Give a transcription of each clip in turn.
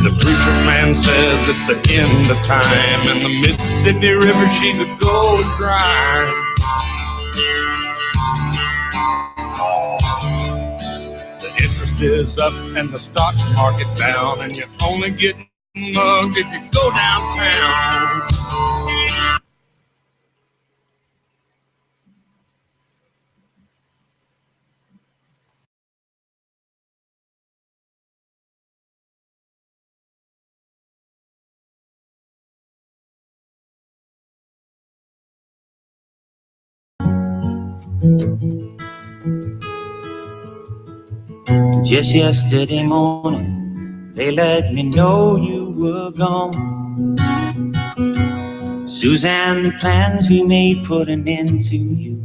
The preacher man says it's the end of time, and the Mississippi River, she's a going dry. The interest is up and the stock market's down, and you're only getting mugged if you go downtown. Just yesterday morning, they let me know you were gone. Suzanne, the plans we made put an end to you.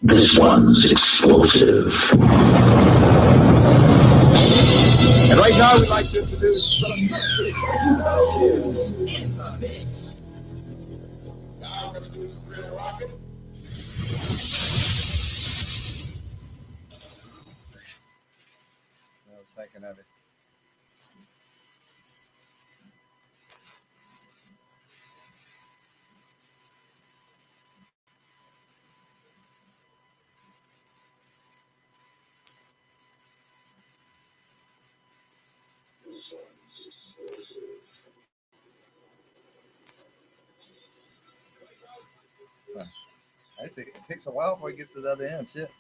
This one's explosive. And right now we'd like to introduce the in the mix. Now we're going to do some real rocking. I was thinking of it. It takes a while before it gets to the other end. Shit.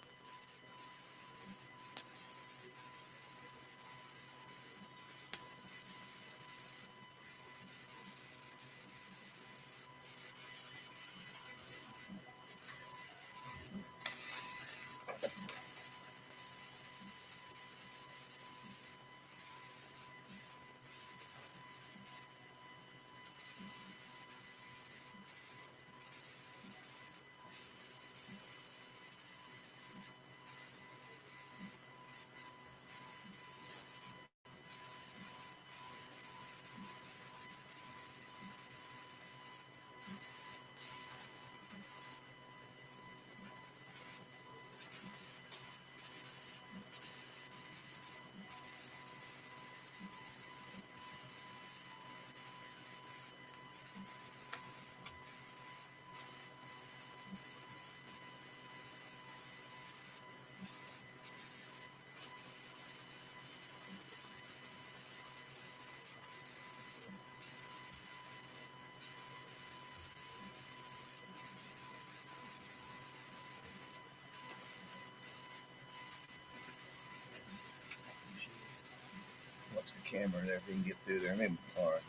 Watch the camera there if we can get through there. Maybe all right.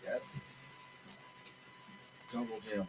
Got it. Jungle Jim.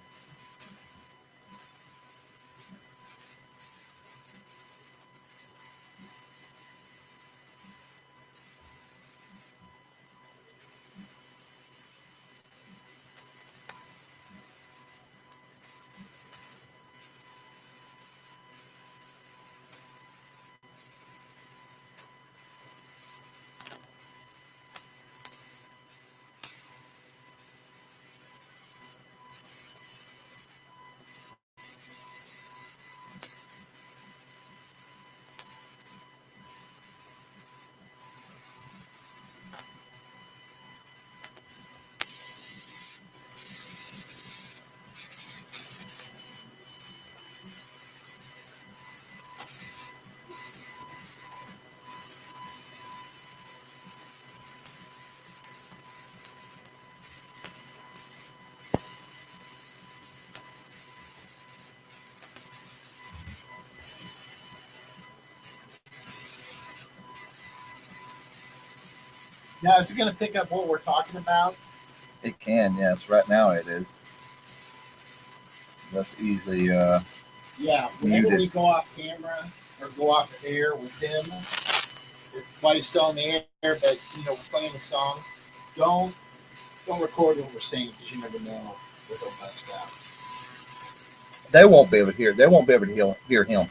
Now, is it going to pick up what we're talking about? It can, yes. Right now it is. That's easily Yeah, whenever muted. we go off camera or go off the air with him, while he's still in the air, but we're playing a song, don't record what we're saying because you never know what they'll bust out. They won't be able to hear. They won't be able to hear him.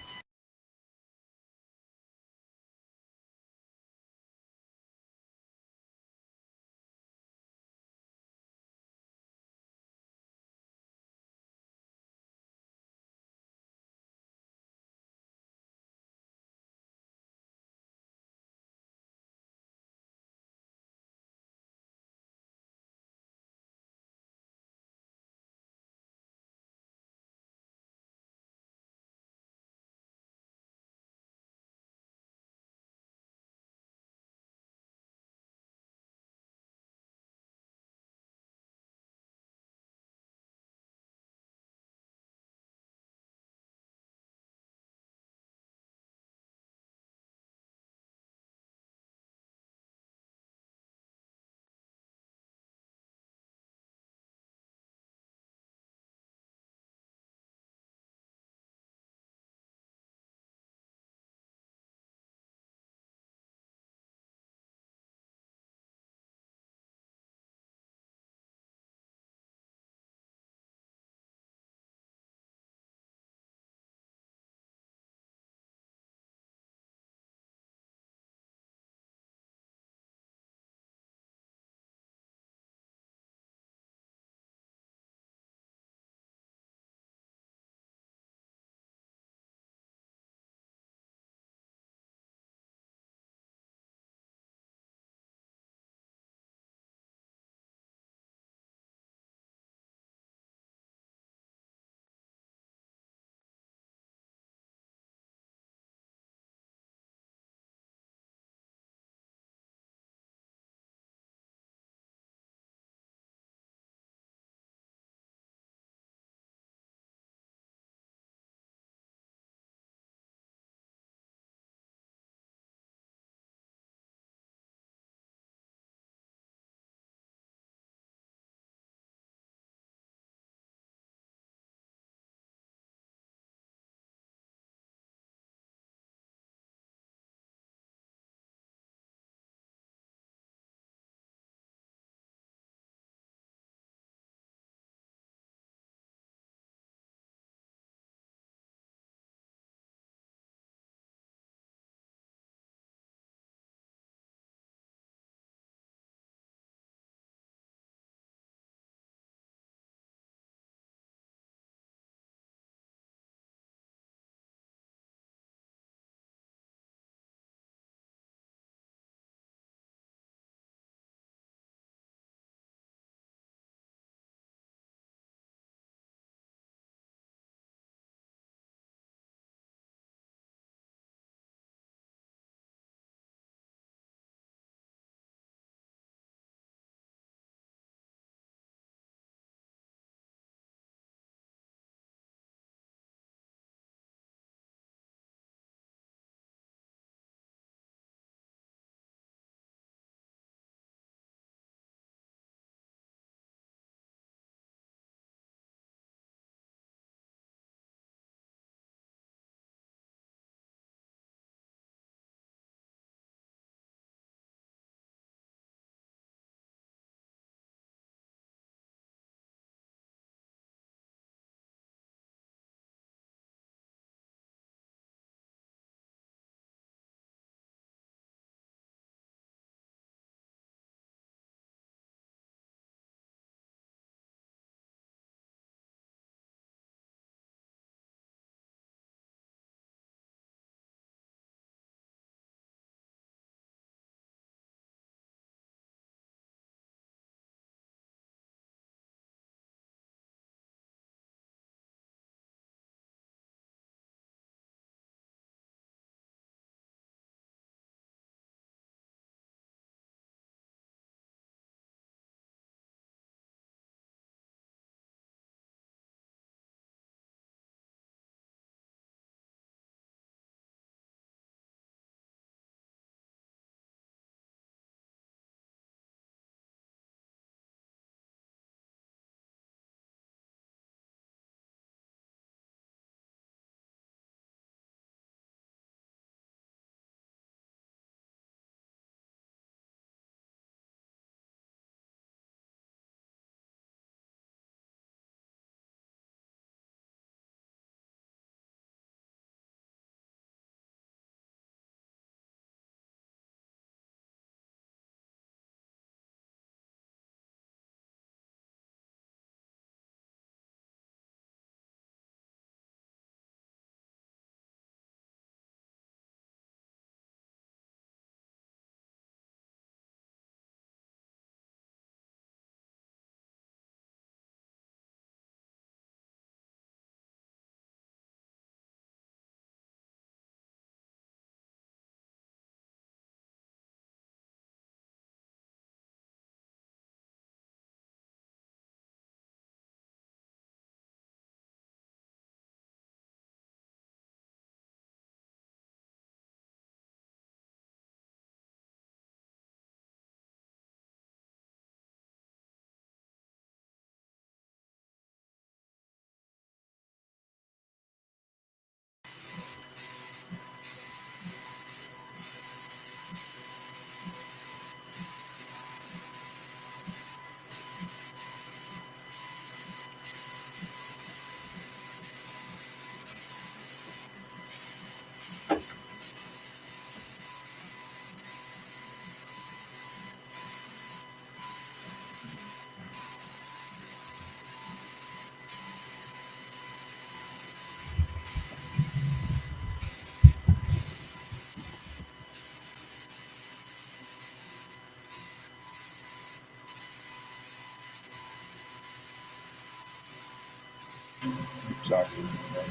Sorry,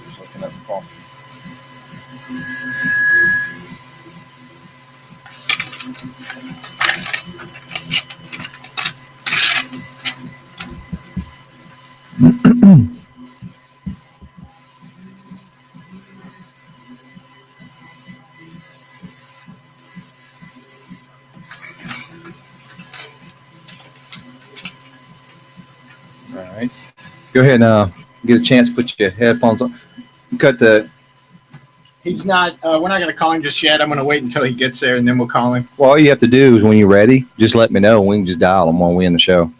just looking at the phone. All right. Go ahead and get a chance to put your headphones on. Cut the. He's not. We're not going to call him just yet. I'm going to wait until he gets there, and then we'll call him. Well, all you have to do is when you're ready, just let me know. We can just dial them while we in the show.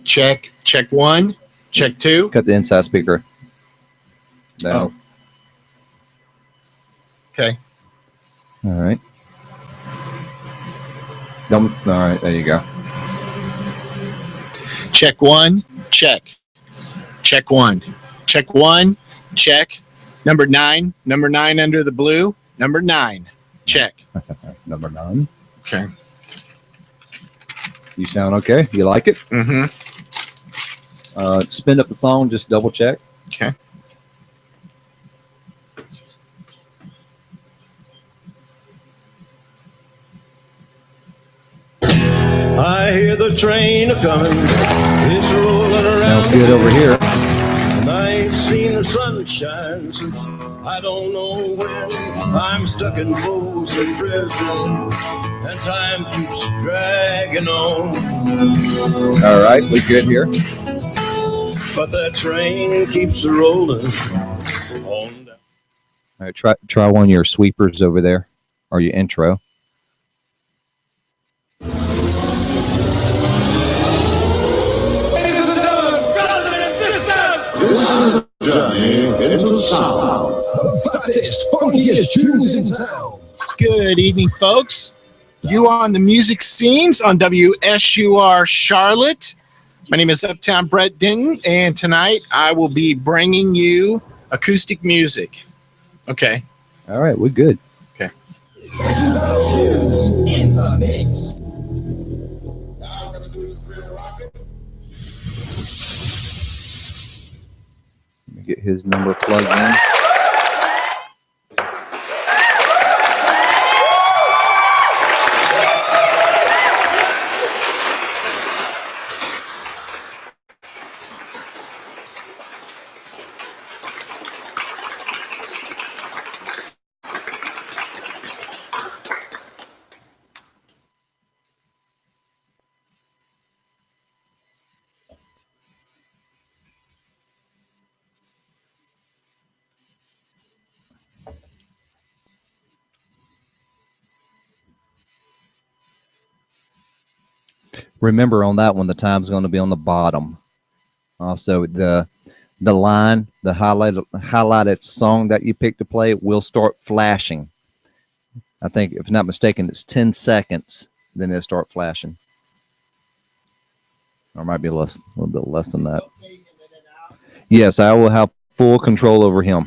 Check 1, check 2. Cut the inside speaker. No. Oh. Okay. All right. All right. There you go. Check 1, check. Check 1. Check 1, check. Number 9 under the blue. Number 9, check. Number 9. Okay. You sound okay? You like it? Mm-hmm. Spin up the song. Just double check. Okay. I hear the train a-coming, it's rolling around. Sounds good over here. And I ain't seen the sunshine since I don't know when. I'm stuck in Folsom Prison, and time keeps dragging on. All right, we good here. But that train keeps rolling on down. All right, try one of your sweepers over there, or your intro. Journey into sound. Fattest, funkiest tunes in town. Good evening, folks. You on the music scenes on WSUR Charlotte. My name is Uptown Brett Denton, and tonight I will be bringing you acoustic music. Okay. All right, we're good. Okay. In the mix. Let me get his number plugged in. Remember on that one, the time's going to be on the bottom. Also, the line, the highlighted song that you pick to play will start flashing. I think, if not mistaken, it's 10 seconds. Then it'll start flashing. Or it might be a little bit less than that. Yes, I will have full control over him.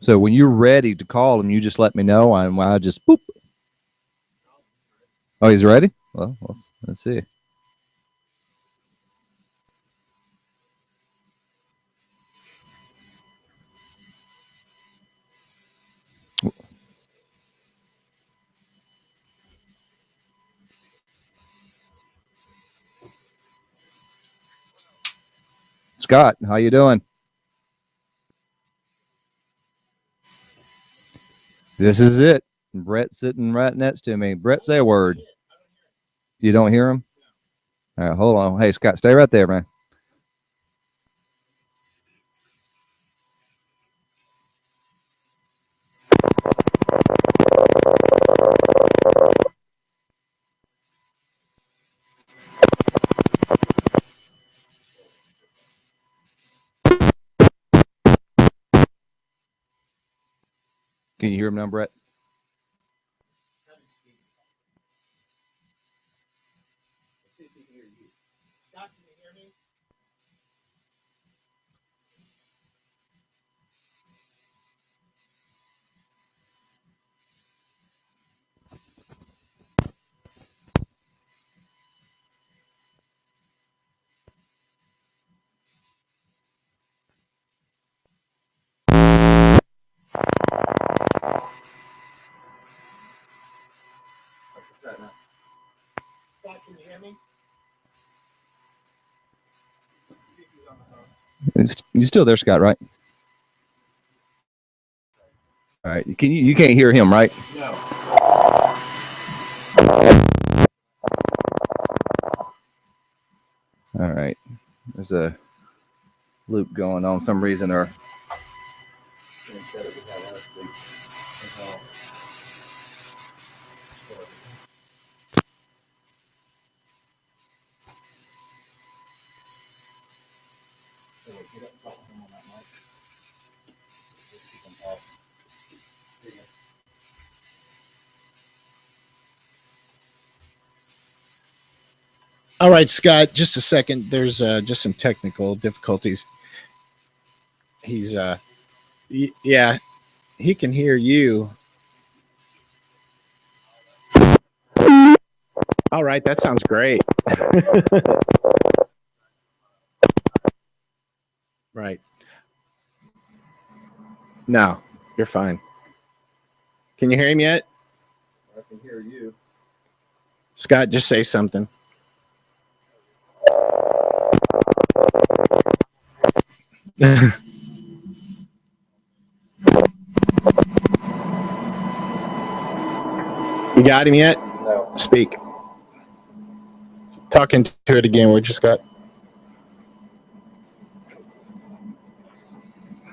So when you're ready to call him, you just let me know. I just boop. Oh, he's ready? Well, let's see. Scott, how you doing? This is it. Brett's sitting right next to me. Brett, say a word. You don't hear him? All right, hold on. Hey, Scott, stay right there, man. Can you hear him now, Brett? Scott, can you hear me? You still there, Scott? Right? All right. You can't hear him, right? No. All right. There's a loop going on. Some reason or. All right, Scott, just a second. There's just some technical difficulties. He's yeah, he can hear you. All right, that sounds great. Right. No, you're fine. Can you hear him yet? I can hear you. Scott, just say something. You got him yet? No. Speak. Talking to it again. We just got.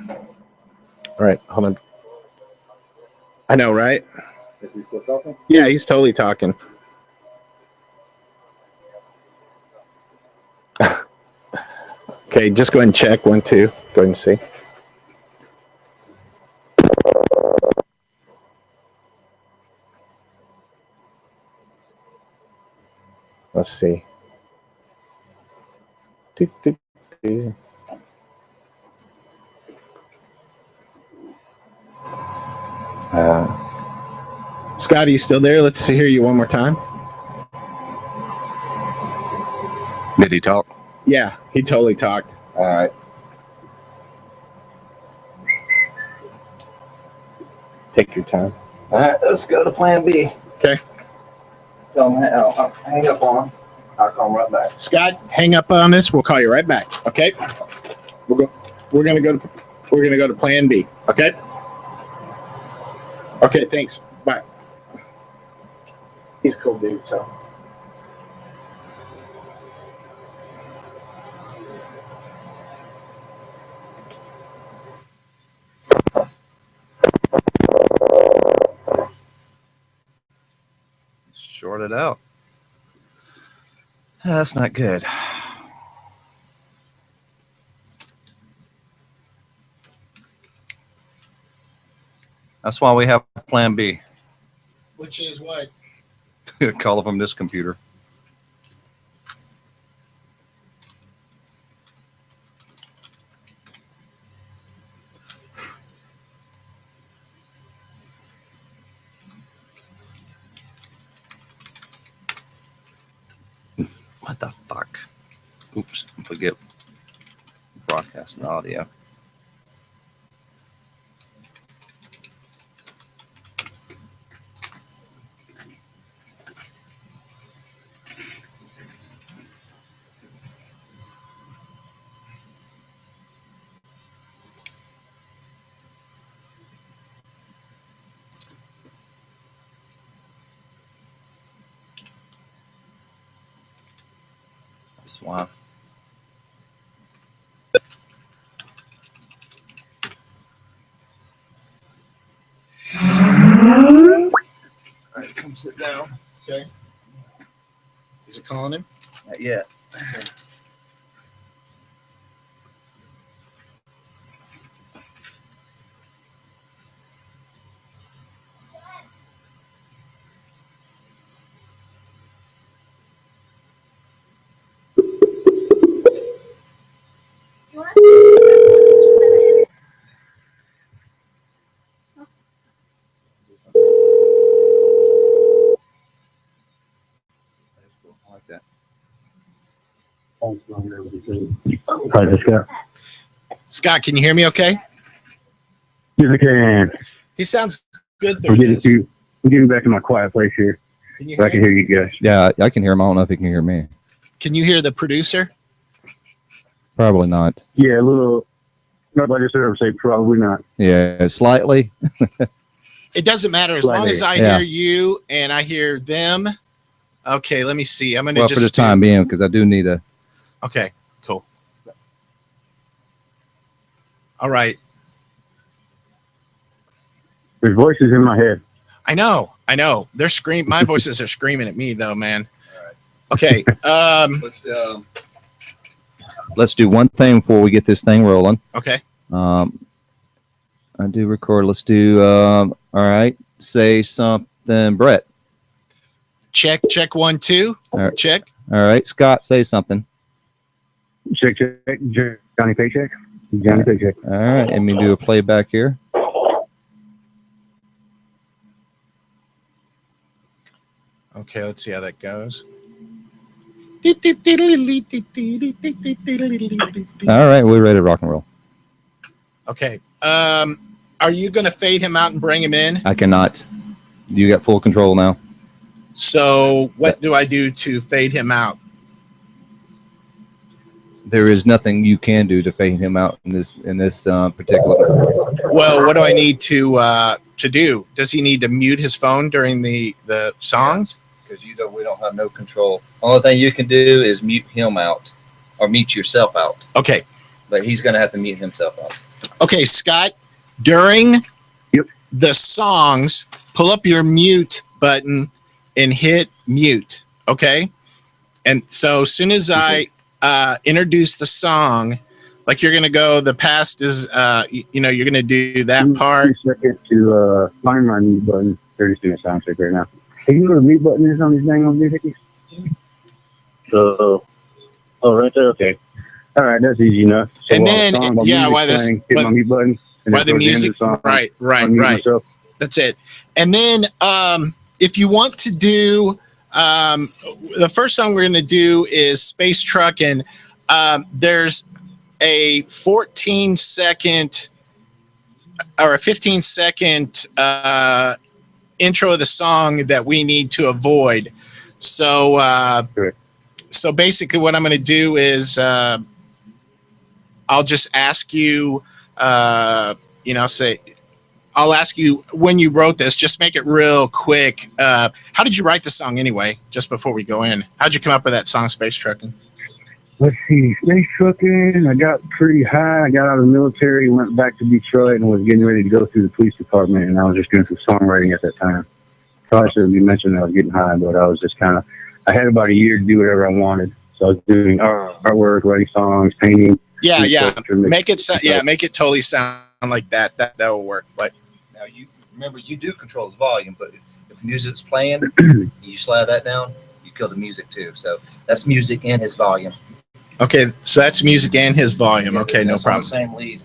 All right, hold on. I know, right? Is he still talking? Yeah, he's totally talking. Okay, just go ahead and check 1, 2. Go ahead and see. Let's see. Scott, are you still there? Let's hear you one more time. Did he talk? Yeah, he totally talked. All right. Take your time. All right. Let's go to Plan B. Okay. So I'll hang up on us. I'll call him right back. Scott, hang up on us. We'll call you right back. Okay. We're gonna go to Plan B. Okay. Okay. Thanks. Bye. He's a cool dude. So. Short it out. That's not good. That's why we have Plan B. Which is what? Call it from this computer. What the fuck? Oops, forget broadcasting audio. That's why. All right, come sit down. Okay. Is it calling him? Not yet. Like that. Scott, can you hear me? Okay. Yes, I can. He sounds good I'm through this. I'm getting back in my quiet place here Can you so I can hear? hear you guys. Yeah, I can hear him. I don't know if he can hear me. Can you hear the producer? Probably not. Yeah, a little. Not like I said, I would say probably not. Yeah, slightly. It doesn't matter as long as I Yeah. hear you and I hear them. Okay, let me see. I'm gonna Well, just for the time being, because I do need a. Okay, cool. All right. There's voices in my head. I know. They're screaming. My voices are screaming at me, though, man. Okay. Let's do one thing before we get this thing rolling. Okay. I do record. Let's do. All right. Say something, Brett. Check 1 2. All right. Check. All right, Scott. Say something. Check. Johnny Paycheck. Johnny Paycheck. All right. Let me do a playback here. Okay, let's see how that goes. All right, we're ready to rock and roll. Okay. Are you going to fade him out and bring him in? I cannot. You got full control now. So what do I do to fade him out? There is nothing you can do to fade him out in this particular. Well, what do I need to do? Does he need to mute his phone during the songs? Because we don't have no control. Only thing you can do is mute him out, or mute yourself out. Okay. But he's going to have to mute himself out. Okay, Scott. During the songs, pull up your mute button and hit mute. Okay. And so as soon as I introduce the song, like you're going to go, the past is, you're going to do that part. 2 seconds to find my mute button. 30 seconds sound check right now. Hey, you know the mute button is on this dang on music? Oh, right there. Okay. All right, that's easy enough. So And then, while this, hit my mute button. While the music, right. That's it. And then, if you want to do, the first song we're going to do is Space Truckin'. There's a 14-second or a 15-second intro of the song that we need to avoid. So, so basically, what I'm going to do is I'll just ask you, I'll ask you when you wrote this. Just make it real quick. How did you write the song anyway? Just before we go in, how'd you come up with that song, Space Truckin'? Let's see, Space Truckin'. I got pretty high. I got out of the military, went back to Detroit, and was getting ready to go through the police department. And I was just doing some songwriting at that time. Probably shouldn't be mentioning I was getting high, but I was just I had about a year to do whatever I wanted. So I was doing artwork, writing songs, painting. Yeah. Make it totally sound like that. That will work. But now you remember you do control his volume, but if music's playing, you slide that down, you kill the music too. So that's music and his volume. Okay, so that's music and his volume. Yeah, okay, no problem. Same lead.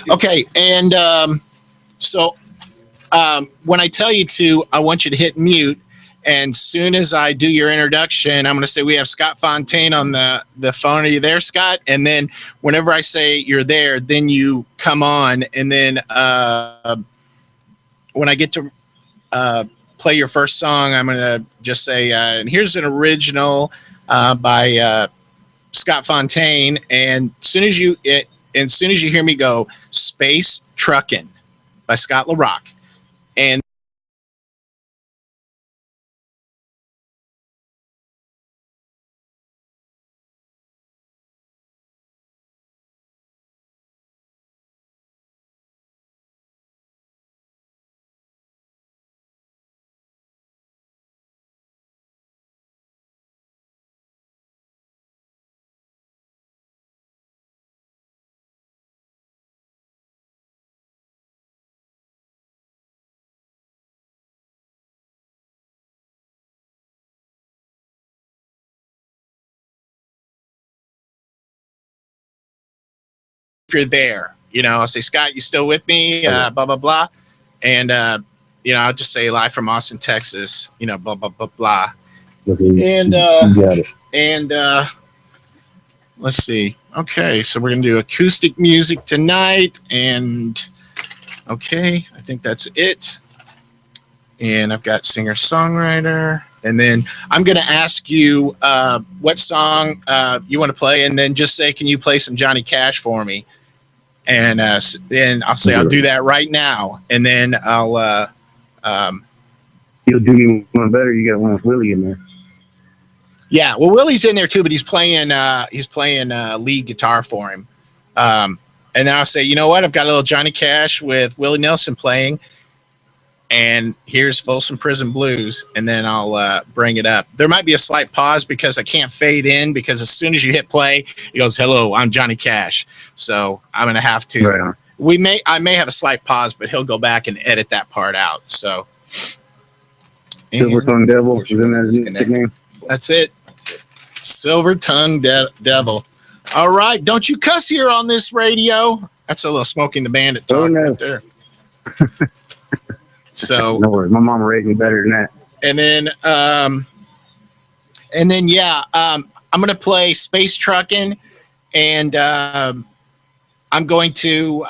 Okay, and so when I tell you to, I want you to hit mute. And soon as I do your introduction, I'm going to say we have Scott Fontaine on the phone. Are you there, Scott? And then whenever I say you're there, then you come on. And then when I get to play your first song, I'm going to just say, and here's an original by Scott Fontaine. And as soon as you hear me go, Space Truckin' by Scott LaRock. And if you're there, I'll say, Scott, you still with me? Blah, blah, blah. And, I'll just say live from Austin, Texas, blah, blah, blah, blah. And, let's see. Okay. So we're going to do acoustic music tonight. And okay, I think that's it. And I've got singer-songwriter. And then I'm going to ask you what song you want to play, and then just say, can you play some Johnny Cash for me? And then I'll say, I'll do that right now. And then I'll... You'll do me one better. You got one with Willie in there. Yeah, well, Willie's in there too, but he's playing lead guitar for him. And then I'll say, you know what? I've got a little Johnny Cash with Willie Nelson playing, and here's Folsom Prison Blues, and then I'll bring it up. There might be a slight pause because I can't fade in, because as soon as you hit play, it goes, "Hello, I'm Johnny Cash." So I'm gonna have to. Right. I may have a slight pause, but he'll go back and edit that part out. So. Silver Tongue Devil is in his nickname. That's it. Silver Tongue Devil. All right. Don't you cuss here on this radio. That's a little Smoking the Bandit talk right there. So no worries. My mom raised me better than that. And then yeah, I'm gonna play Space Truckin', and I'm going to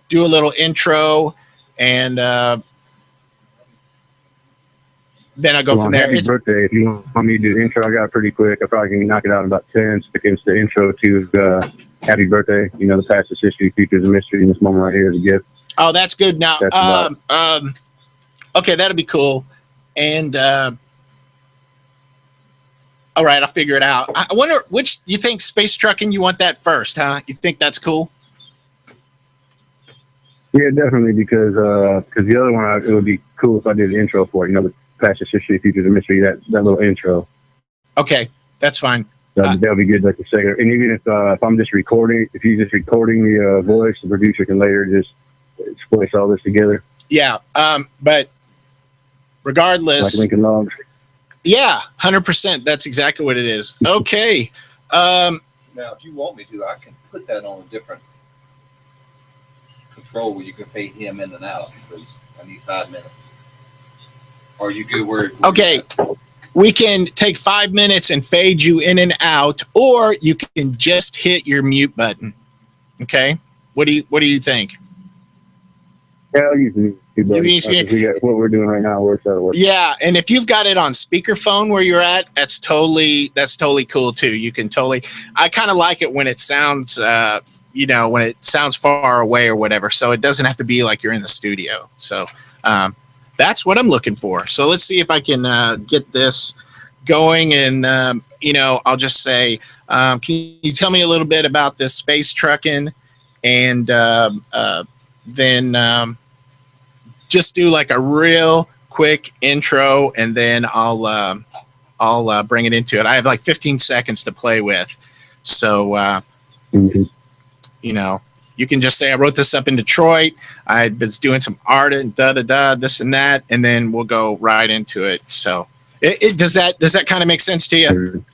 do a little intro, and then I go from there. Happy birthday. If you want me to do the intro, I got it pretty quick. I probably can knock it out in about 10 seconds. The intro to Happy Birthday. You know, the past is history, future is a mystery, and this moment right here is a gift. Oh, that's good. Now, okay, that'll be cool. And all right, I'll figure it out. I wonder which you think, Space Truckin', you want that first, huh? You think that's cool? Yeah, definitely, because the other one, it would be cool if I did the intro for it. You know, the past is history, future is a mystery. That little intro. Okay, that's fine. That'll be good, like a second. And even if I'm just recording, if you're just recording the voice, the producer can later just splice all this together. Yeah, but regardless, like Lincoln Logs. Yeah, 100%. That's exactly what it is. Okay. Now, if you want me to, I can put that on a different control where you can fade him in and out, because I need 5 minutes. Or you good where? Okay. We can take 5 minutes and fade you in and out, or you can just hit your mute button. Okay. What do you think? Yeah, I'll use the what we're doing right now works out. Yeah, and if you've got it on speakerphone where you're at, that's totally cool too. You can totally. I kind of like it when it sounds, when it sounds far away or whatever. So it doesn't have to be like you're in the studio. So that's what I'm looking for. So let's see if I can get this going. And I'll just say, can you tell me a little bit about this Space Truckin', and then just do like a real quick intro, and then I'll bring it into it. I have like 15 seconds to play with. So, you can just say, I wrote this up in Detroit. I was doing some art and this and that, and then we'll go right into it. So does that kind of make sense to you?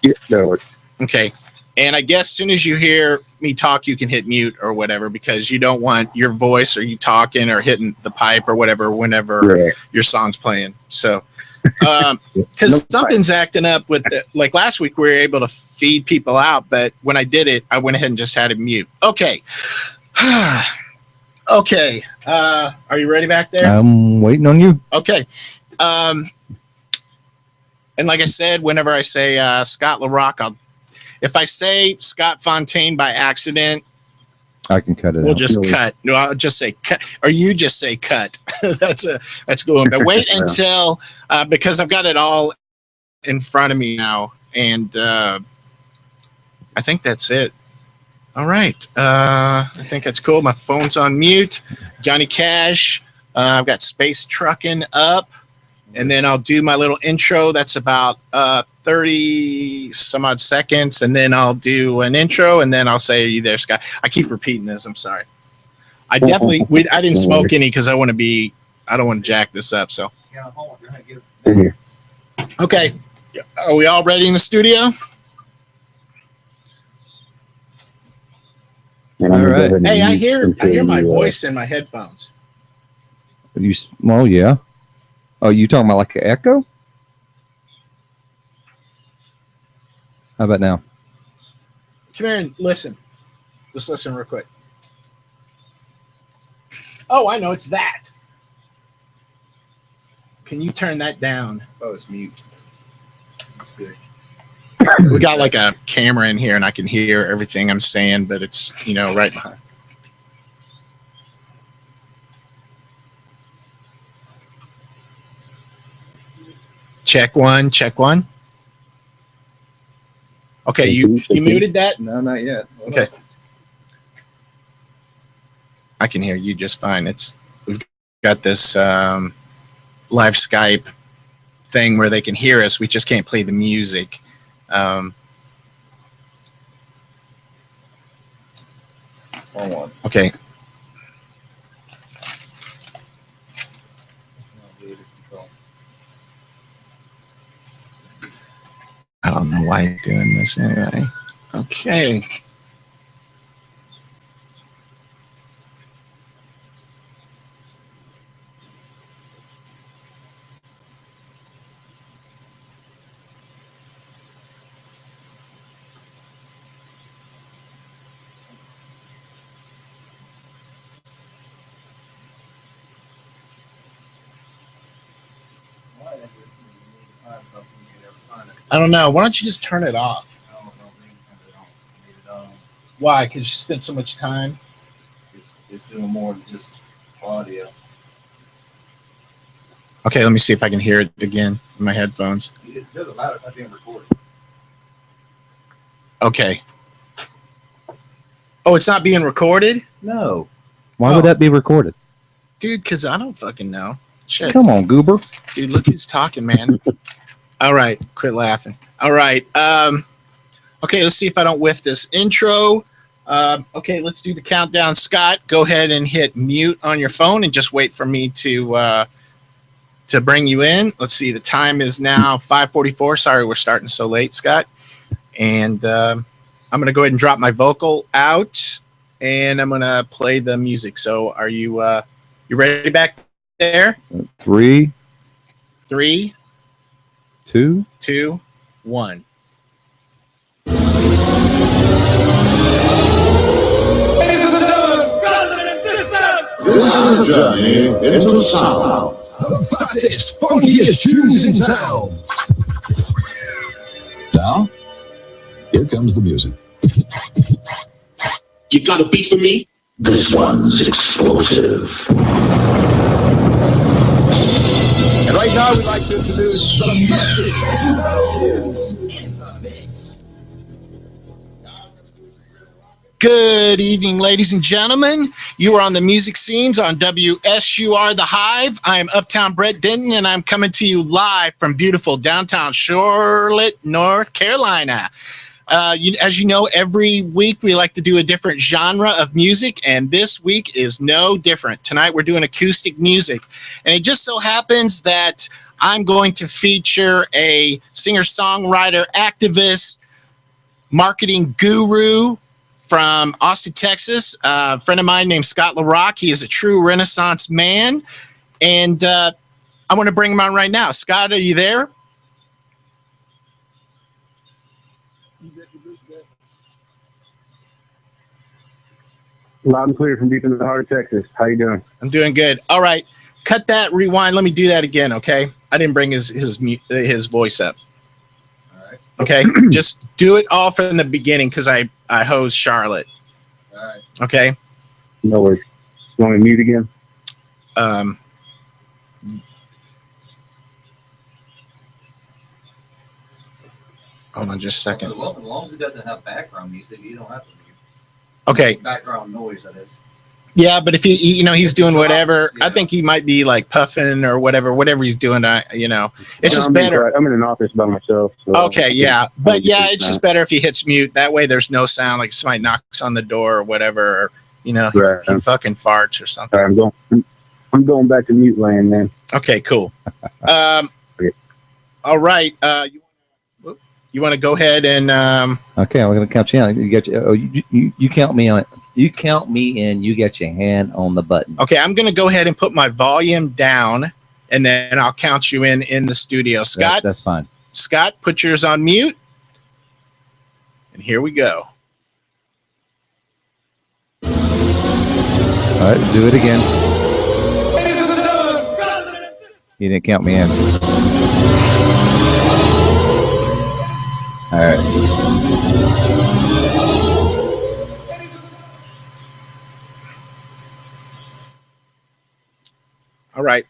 Yeah, no. Okay. And I guess as soon as you hear me talk, you can hit mute or whatever, because you don't want your voice or you talking or hitting the pipe or whatever whenever your song's playing. So, because something's acting up with like last week, we were able to feed people out, but when I did it, I went ahead and just had it mute. Okay. Okay. Are you ready back there? I'm waiting on you. Okay. And like I said, whenever I say Scott LaRock, if I say Scott Fontaine by accident, I can cut it. We'll just cut. No, I'll just say cut, or you just say cut. that's good. But wait until because I've got it all in front of me now, and I think that's it. All right. I think that's cool. My phone's on mute. Johnny Cash. I've got Space Truckin' up. And then I'll do my little intro. That's about 30 some odd seconds. And then I'll do an intro. And then I'll say, are you there, Scott? I keep repeating this. I'm sorry. I didn't smoke any because I don't want to jack this up. So, okay. Are we all ready in the studio? All right. Hey, I hear my voice in my headphones. Well, yeah. Oh, you talking about like an echo? How about now? Come here and listen. Just listen real quick. Oh, I know. It's that. Can you turn that down? Oh, it's mute. Let's see. We got like a camera in here, and I can hear everything I'm saying, but it's right behind. Check one. Check one. Okay, you muted that? No, not yet. Okay. I can hear you just fine. We've got this live Skype thing where they can hear us. We just can't play the music. Hold on. Okay. I don't know why you're doing this anyway. Okay. I don't know. Why don't you just turn it off? Why? Because you spent so much time. It's doing more than just audio. Okay, let me see if I can hear it again in my headphones. It doesn't matter if I'm being recorded. Okay. Oh, it's not being recorded? No. Why would that be recorded? Dude, because I don't fucking know. Shit. Come on, goober. Dude, look who's talking, man. All right, quit laughing. All right. Okay, let's see if I don't whiff this intro. Okay, let's do the countdown. Scott, go ahead and hit mute on your phone and just wait for me to bring you in. Let's see, the time is now 5:44. Sorry, we're starting so late, Scott. And I'm going to go ahead and drop my vocal out, and I'm going to play the music. So are you ready back there? 3, 3, 2, 2, 1. This is a journey into sound. Fattest, funkiest tunes in town. Now, here comes the music. You got a beat for me? This one's explosive. And right now, we'd like to introduce the Masters. Good evening, ladies and gentlemen. You are on the music scenes on WSUR The Hive. I am Uptown Brett Denton, and I'm coming to you live from beautiful downtown Charlotte, North Carolina. As you know, every week we like to do a different genre of music, and this week is no different. Tonight we're doing acoustic music, and it just so happens that I'm going to feature a singer-songwriter, activist, marketing guru from Austin, Texas, a friend of mine named Scott LaRock. He is a true Renaissance man, and I want to bring him on right now. Scott, are you there? Loud and clear from deep in the heart of Texas. How you doing? I'm doing good. All right, cut that, rewind. Let me do that again, okay? I didn't bring his voice up. All right. Okay, just do it all from the beginning because I host Charlotte. All right. Okay. No worries. You want me to mute again? Hold on just a second. As long as it doesn't have background music, you don't have to mute. Okay. Background noise, that is. Yeah, but if he's doing whatever, Yeah. I think he might be like puffing or whatever he's doing. It's just I'm better. I'm in an office by myself. So Okay, yeah, but yeah, it's just better if he hits mute. That way, there's no sound. Like somebody knocks on the door or whatever. Or, he fucking farts or something. All right, I'm going back to mute land, man. Okay, cool. Okay. All right. You want to go ahead and Okay, I'm going to count you out. You count me on it. You count me in. You get your hand on the button. okay, I'm going to go ahead and put my volume down, and then I'll count you in the studio. Scott, That's fine. Scott, put yours on mute. And here we go. All right, do it again. He didn't count me in. All right. All right.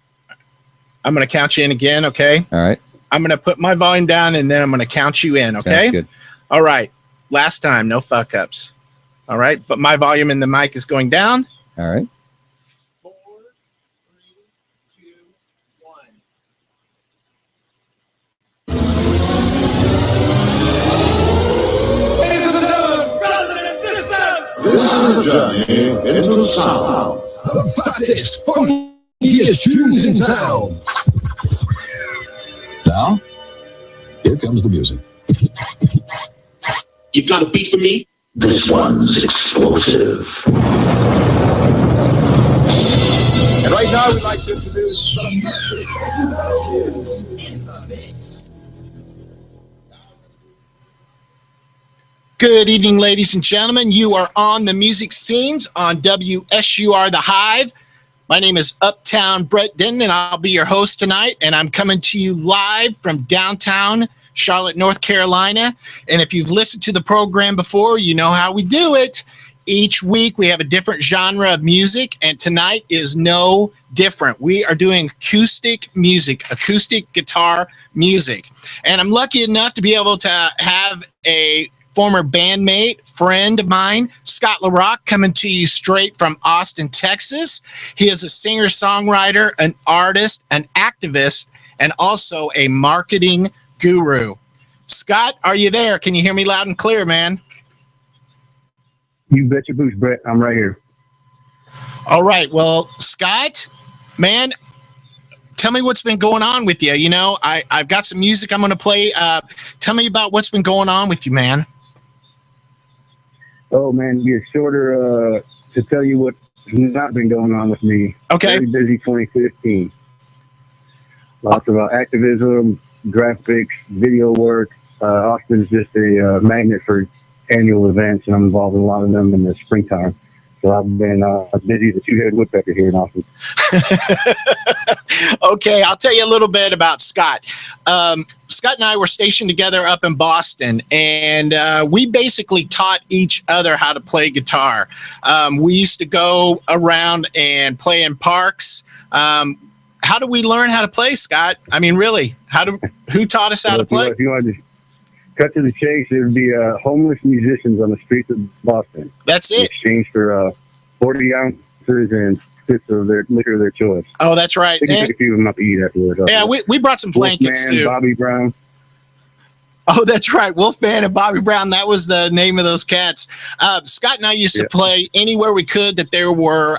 I'm going to count you in again, okay? All right. I'm going to put my volume down, and then I'm going to count you in, okay? Sounds good. All right. Last time, no fuck-ups. All right? But my volume in the mic is going down. All right. 4, 3, 2, 1. This is a journey into sound. The fattest, funkiest tunes in town. Now, here comes the music. You got a beat for me? This one's explosive. And right now, we'd like to introduce Good evening, ladies and gentlemen. You are on the music scenes on WSUR The Hive. My name is Uptown Brett Denton, and I'll be your host tonight. And I'm coming to you live from downtown Charlotte, North Carolina. And if you've listened to the program before, you know how we do it. Each week we have a different genre of music, and tonight is no different. We are doing acoustic music, acoustic guitar music. And I'm lucky enough to be able to have a former bandmate, friend of mine, Scott LaRock, coming to you straight from Austin, Texas. He is a singer-songwriter, an artist, an activist, and also a marketing guru. Scott, are you there? Can you hear me loud and clear, man? You bet your boots, Brett. I'm right here. All right. Well, Scott, man, tell me what's been going on with you. You know, I've got some music I'm going to play. Tell me about what's been going on with you, man. Oh, man, be shorter to tell you what's not been going on with me. Okay. Very busy 2015. Lots of activism, graphics, video work. Austin's just a magnet for annual events, and I'm involved in a lot of them in the springtime. So I've been busy as a two-headed woodpecker here in Austin. Okay, I'll tell you a little bit about Scott. Scott and I were stationed together up in Boston, and we basically taught each other how to play guitar. We used to go around and play in parks. How do we learn how to play, Scott? I mean, really, who taught us how to play? If you want to cut to the chase, it would be homeless musicians on the streets of Boston. That's it. In exchange for 40 ounces and fifths of their liquor of their choice. Oh, that's right. They can pick a few of them up to eat afterwards. Yeah, we brought some blankets Wolfman, too. Bobby Brown. Oh, that's right. Wolfman and Bobby Brown. That was the name of those cats. Scott and I used to play anywhere we could that there were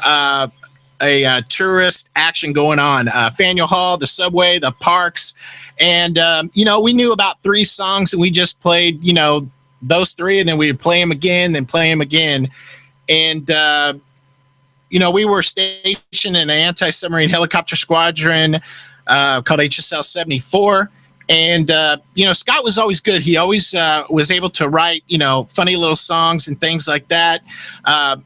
a tourist action going on. Faneuil Hall, the subway, the parks. And, we knew about 3 songs, and we just played, those 3, and then we would play them again, then play them again. And, we were stationed in an anti-submarine helicopter squadron called HSL 74. And, Scott was always good. He always was able to write, funny little songs and things like that.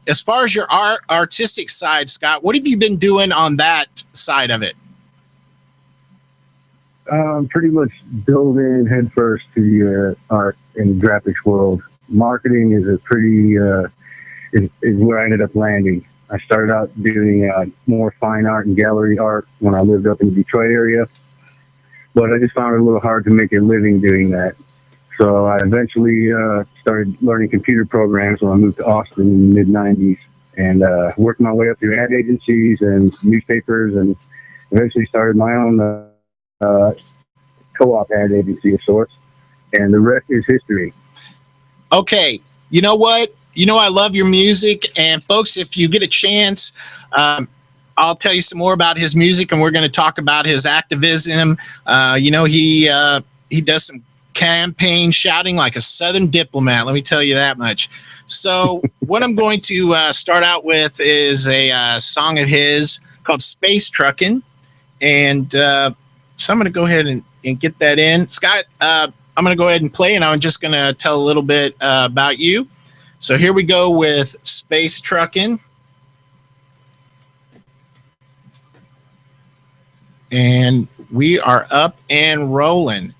As far as your artistic side, Scott, what have you been doing on that side of it? Pretty much dove in headfirst to the art and graphics world. Marketing is is where I ended up landing. I started out doing more fine art and gallery art when I lived up in the Detroit area, but I just found it a little hard to make a living doing that. So I eventually started learning computer programs when I moved to Austin in the mid-'90s, and worked my way up through ad agencies and newspapers, and eventually started my own co-op ad agency of sorts, and the rest is history. Okay, you know what? I love your music, and folks, if you get a chance, I'll tell you some more about his music, and we're going to talk about his activism. He does some campaign shouting like a Southern diplomat. Let me tell you that much. So what I'm going to start out with is a song of his called Space Truckin', and so I'm going to go ahead and get that in. Scott, I'm going to go ahead and play, and I'm just going to tell a little bit about you. So here we go with Space Truckin'. And we are up and rolling.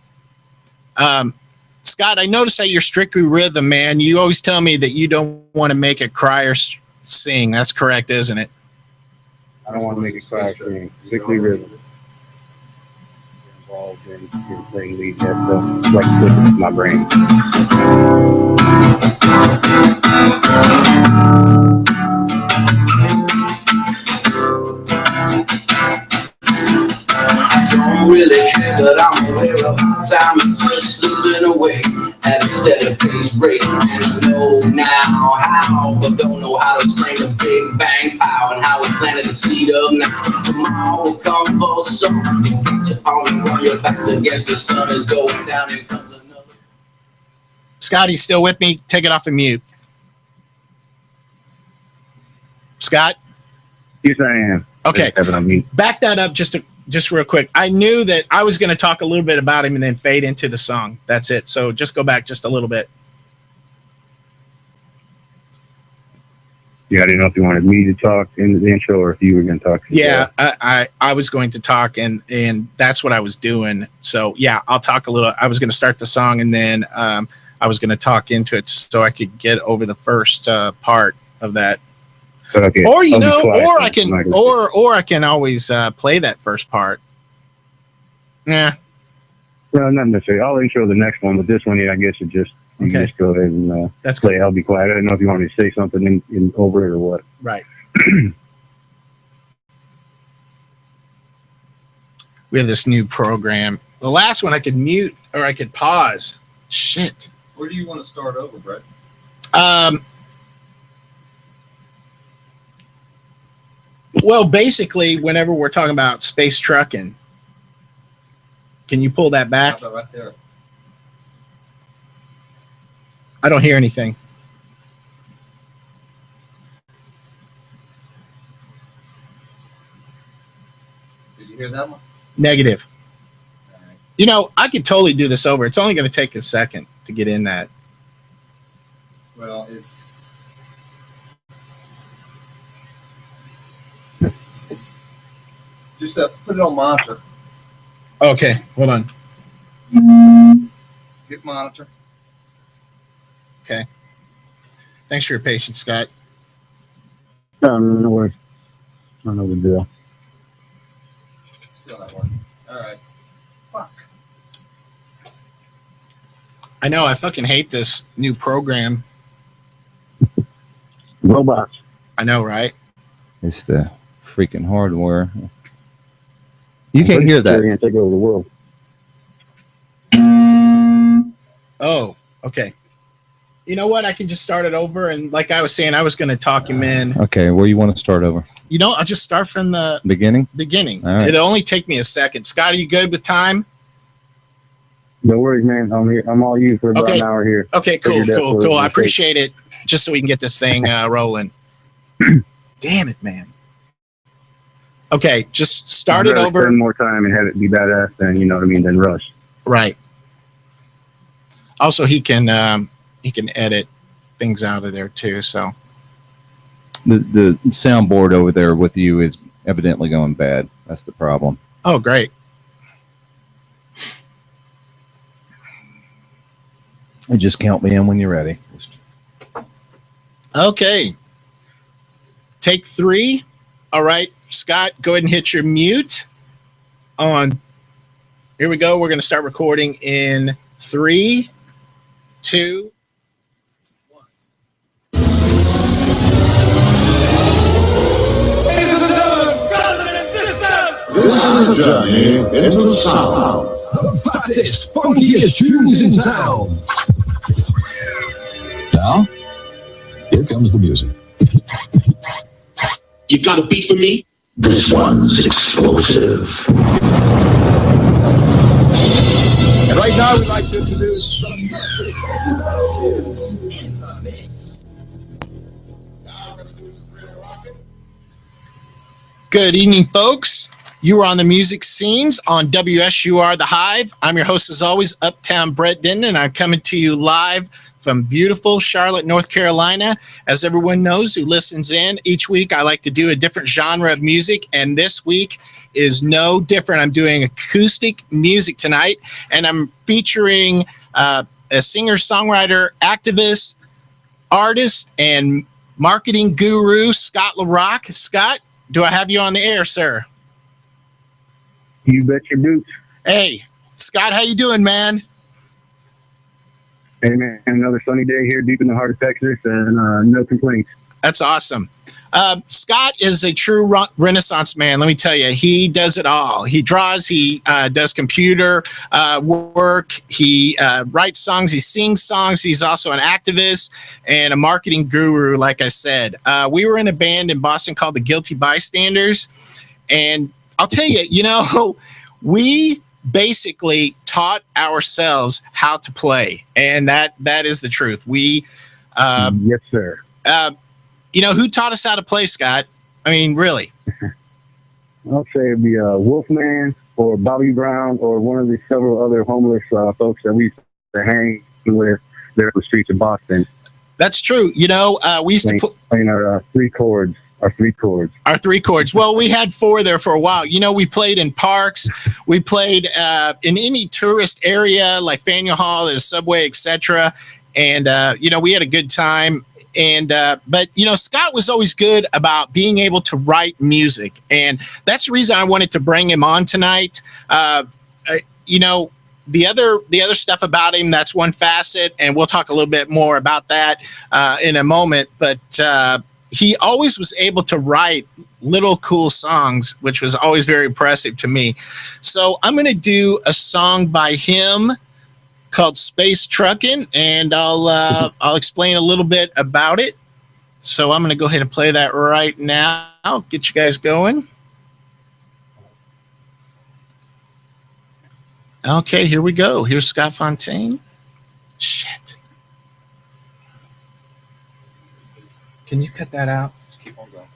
Scott, I noticed that you're strictly rhythm, man. You always tell me that you don't want to make a cry or sing. That's correct, isn't it? I don't want to make it cry or sing. Strictly rhythm. Involved in playing lead. That's like clicking with my brain. Don't really care, but I'm aware of my time is just slipping away at a steady pace rate. And I know now how, but don't know how to explain the big bang pow and how it's planted the seed of now. Tomorrow come for some. Get your arms on your backs against the sun is going down. Here comes another. Scott, you still with me? Take it off of mute. Scott? Yes, I am. Okay. Back that up just real quick. I knew that I was going to talk a little bit about him and then fade into the song. That's it. So just go back just a little bit. Yeah, I didn't know if you wanted me to talk in the intro or if you were going to talk. Yeah, I was going to talk and that's what I was doing. So yeah, I'll talk a little. I was going to start the song and then I was going to talk into it so I could get over the first part of that. Okay. Or or I can always play that first part. Yeah. No, not necessarily. I'll intro the next one, but this one, yeah, I guess you just go ahead and that's play. cool. I'll be quiet. I don't know if you want me to say something in over it or what. Right. We have this new program. The last one I could mute or I could pause. Shit. Where do you want to start over, Brett? Well, basically, whenever we're talking about space trucking, can you pull that back? How about right there? I don't hear anything. Did you hear that one? Negative. All right. You know, I could totally do this over. It's only going to take a second to get in that. Well, it's just put it on monitor. Okay, hold on. Hit monitor. Okay. Thanks for your patience, Scott. No worries. I don't know the deal. Still not working. All right. Fuck. I know, I fucking hate this new program. Robots. I know, right? It's the freaking hardware. You can't hear They're going that. to take over the world. Oh, okay. You know what? I can just start it over. And like I was saying, I was going to talk him in. Okay, where you want to start over? You know, I'll just start from the Beginning? beginning. All right. It'll only take me a second. Scott, are you good with time? No worries, man. I'm here. I'm all you for about an hour here. Okay, cool. Figured that's what it I would appreciate it. Just so we can get this thing rolling. Damn it, man. Okay, just start I'd it rather over. Spend more time and have it be badass than, you know what I mean, than rush. Right. Also, he can edit things out of there too. So The soundboard over there with you is evidently going bad. That's the problem. oh, great. And just count me in when you're ready. Okay. Take 3. All right, Scott, go ahead and hit your mute on. Here we go. We're going to start recording in 3, 2. This is a journey into sound. Fattest, funkiest tunes in town. Now, here comes the music. You got a beat for me? This one's explosive. And right now, we'd like to introduce Good evening, folks. You are on the music scenes on WSUR The Hive. I'm your host, as always, Uptown Brett Denton, and I'm coming to you live from beautiful Charlotte, North Carolina. As everyone knows who listens in, each week I like to do a different genre of music, and this week is no different. I'm doing acoustic music tonight, and I'm featuring a singer, songwriter, activist, artist, and marketing guru, Scott LaRock. Scott, do I have you on the air, sir? You bet your boots. Hey, Scott, how you doing, man? Hey, man, another sunny day here deep in the heart of Texas, and no complaints. That's awesome. Scott is a true Renaissance man. Let me tell you, he does it all. He draws, he does computer work, he writes songs, he sings songs. He's also an activist and a marketing guru, like I said. We were in a band in Boston called the Guilty Bystanders. And I'll tell you, you know, we basically taught ourselves how to play. And that is the truth. We, yes, sir. You know, who taught us how to play, Scott? I mean, really? I'll say it'd be Wolfman or Bobby Brown or one of the several other homeless folks that we used to hang with there on the streets of Boston. That's true. You know, we used to playing our three chords. Our three chords. Well, we had four there for a while. You know, we played in parks. We played in any tourist area like Faneuil Hall, there's Subway, etc. And, you know, we had a good time. And but you know, Scott was always good about being able to write music, and that's the reason I wanted to bring him on tonight. You know, the other stuff about him, that's one facet, and we'll talk a little bit more about that in a moment. But he always was able to write little cool songs, which was always very impressive to me. So I'm going to do a song by him called Space Truckin', and I'll explain a little bit about it. So I'm going to go ahead and play that right now. Get you guys going. Okay, here we go. Here's Scott Fontaine. Shit. Can you cut that out? Just keep on going.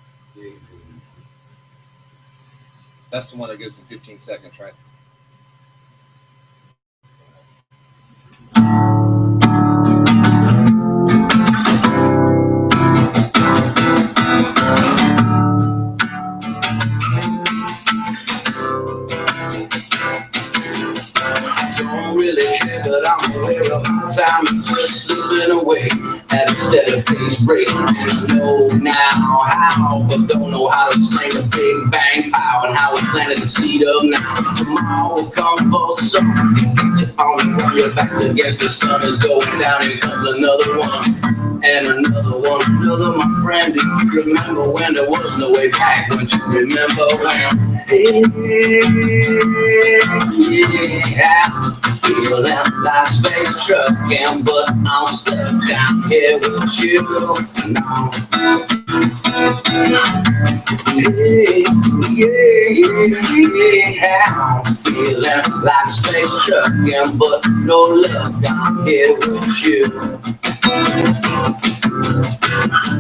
That's the one that goes in 15 seconds, right? Don't really care, but I'm aware of my time is just slipping away at a steady pace rate. And I know now how, but don't know how to explain the Big Bang power and how it's planted the seed of now. Tomorrow will come for some. Get you on your backs against the sun is going down. Here comes another one. And another one, another, my friend. Do you remember when there was no way back? Don't you remember when? Yeah, feeling like space trucking, but I'm stuck down here with you now. Yeah, I'm feeling like space trucking, but no luck down here with you.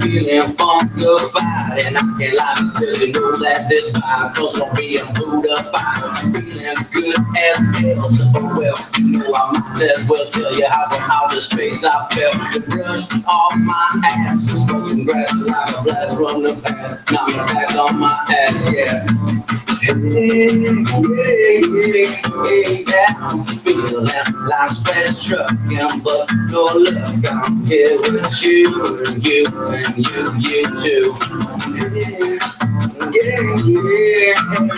Feeling funkified, and I can't lie because you know that this vibe goes from being Buddha-fied. Feeling good as hell, so well, you know I might as well tell you how from outer space I felt. The brush off my ass and smoke some grass like a blast from the past. Now I'm back on my ass, yeah. Yeah, I'm feeling like space trucking, but no luck, I'm here with you and you and you too. Yeah, I'm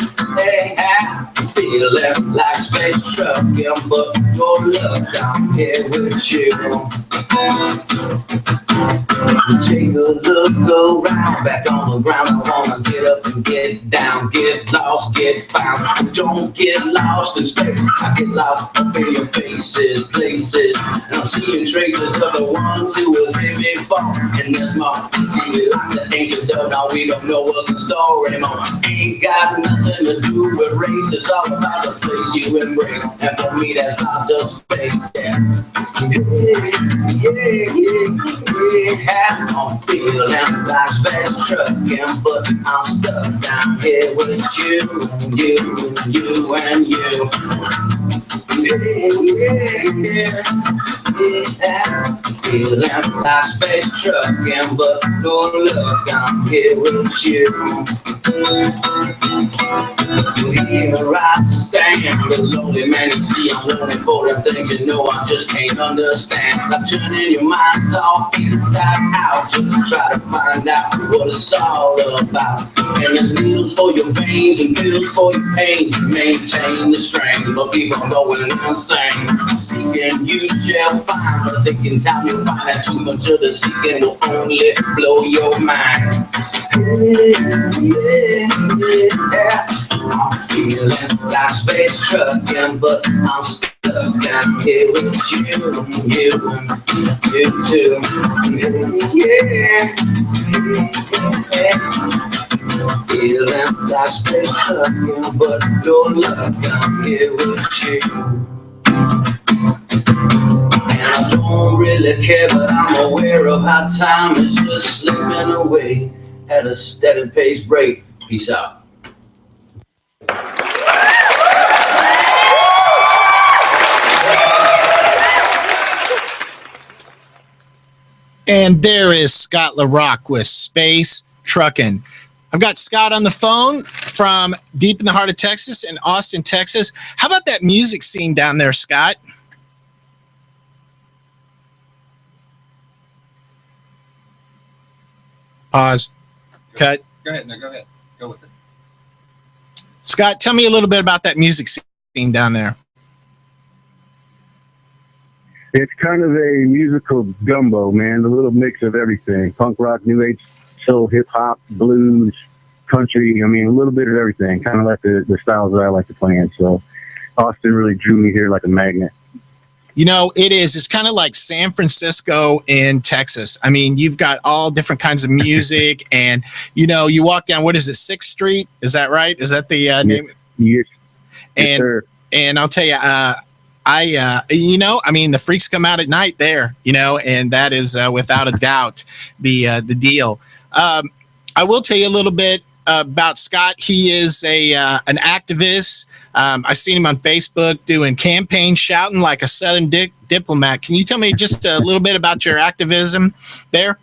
feeling like space trucking, but no luck, I'm here with you. Take a look around, back on the ground. I wanna get up and get down, get lost, get found. Don't get lost in space. I get lost up in your faces, places, and I'm seeing traces of the ones who was here before. And there's more. See, we like the ancient dove. Now we don't know what's in store anymore. Ain't got nothing to do with race. It's all about the place you embrace. And for me, that's outer space. Yeah. Yeah. I'm feeling like space trucking, but I'm stuck down here with you and you and you. Yeah. Feeling like space trucking, but don't look, I'm here with you. Here I stand, the lonely man you see. I'm wanting for the things you know I just can't understand. I'm turning your minds all inside out to try to find out what it's all about. And there's needles for your veins and pills for your pain to maintain the strain. But people are going insane. Seeking you shall find, but thinking time you'll find that too much of the seeking will only blow your mind. Yeah. I'm feeling like space trucking, but I'm stuck down here with you too. Yeah. Feeling like space trucking, but your luck, I'm here with you. And I don't really care, but I'm aware of how time is just slipping away at a steady pace break. Peace out. And there is Scott LaRock with Space Truckin'. I've got Scott on the phone from deep in the heart of Texas in Austin, Texas. How about that music scene down there, Scott? Pause. Cut. Go ahead. No, go ahead. Go with it. Scott, tell me a little bit about that music scene down there. It's kind of a musical gumbo, man. A little mix of everything. Punk rock, new age, soul, hip hop, blues, country. I mean, a little bit of everything. Kind of like the styles that I like to play in. So Austin really drew me here like a magnet. You know, it is. It's kind of like San Francisco in Texas. I mean, you've got all different kinds of music, and you know, you walk down. What is it, 6th Street? Is that right? Is that the name? Yes. And sir. And I'll tell you, you know, I mean, the freaks come out at night there, you know, and that is without a doubt the deal. I will tell you a little bit about Scott. He is an activist. I've seen him on Facebook doing campaigns, shouting like a Southern diplomat. Can you tell me just a little bit about your activism there?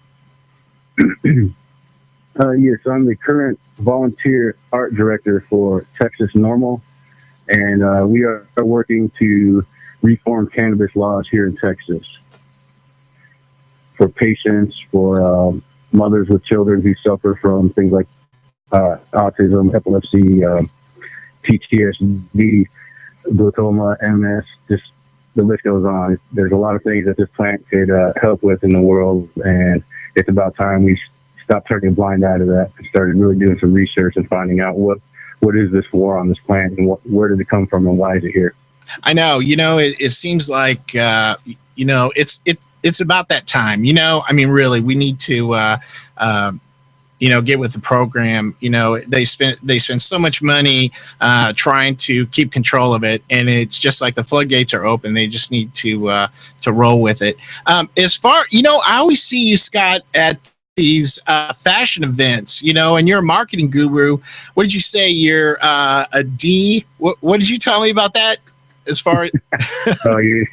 Yes, I'm the current volunteer art director for Texas Normal, and we are working to reform cannabis laws here in Texas for patients, for mothers with children who suffer from things like autism, epilepsy, PTSD, glaucoma, MS, just the list goes on. There's a lot of things that this plant could help with in the world, and it's about time we stopped turning a blind eye to that and started really doing some research and finding out what is this war on this plant and where did it come from and why is it here. I know, you know, it seems like, you know, it's about that time, you know, I mean, really, we need to, you know, get with the program. You know, they spend so much money trying to keep control of it, and it's just like the floodgates are open. They just need to roll with it. As far, you know, I always see you, Scott, at these fashion events, you know, and you're a marketing guru. What did you say? You're a D. What did you tell me about that? As far as oh, you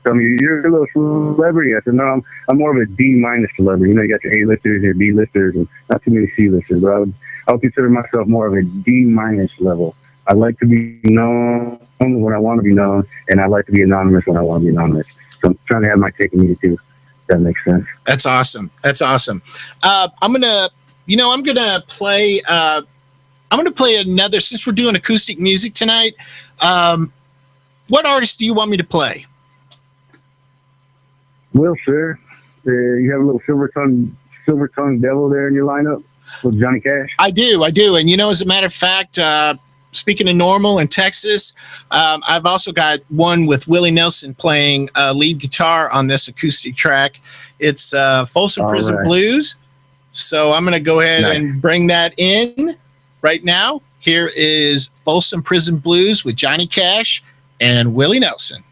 tell me you're a little celebrity. I said no, I'm more of a D- celebrity. You know, you got your A-listers, your B-listers, and not too many C-listers. But I would consider myself more of a D- level. I like to be known when I want to be known, and I like to be anonymous when I want to be anonymous. So I'm trying to have my cake and eat it too. If that makes sense. That's awesome. That's awesome. I'm gonna play. I'm gonna play another. Since we're doing acoustic music tonight, what artist do you want me to play? Well, sir, you have a little silver tongue devil there in your lineup with Johnny Cash. I do. And you know, as a matter of fact, speaking of Normal in Texas, I've also got one with Willie Nelson playing lead guitar on this acoustic track. It's Folsom Prison Blues. So I'm going to go ahead and bring that in right now. Here is Folsom Prison Blues with Johnny Cash and Willie Nelson.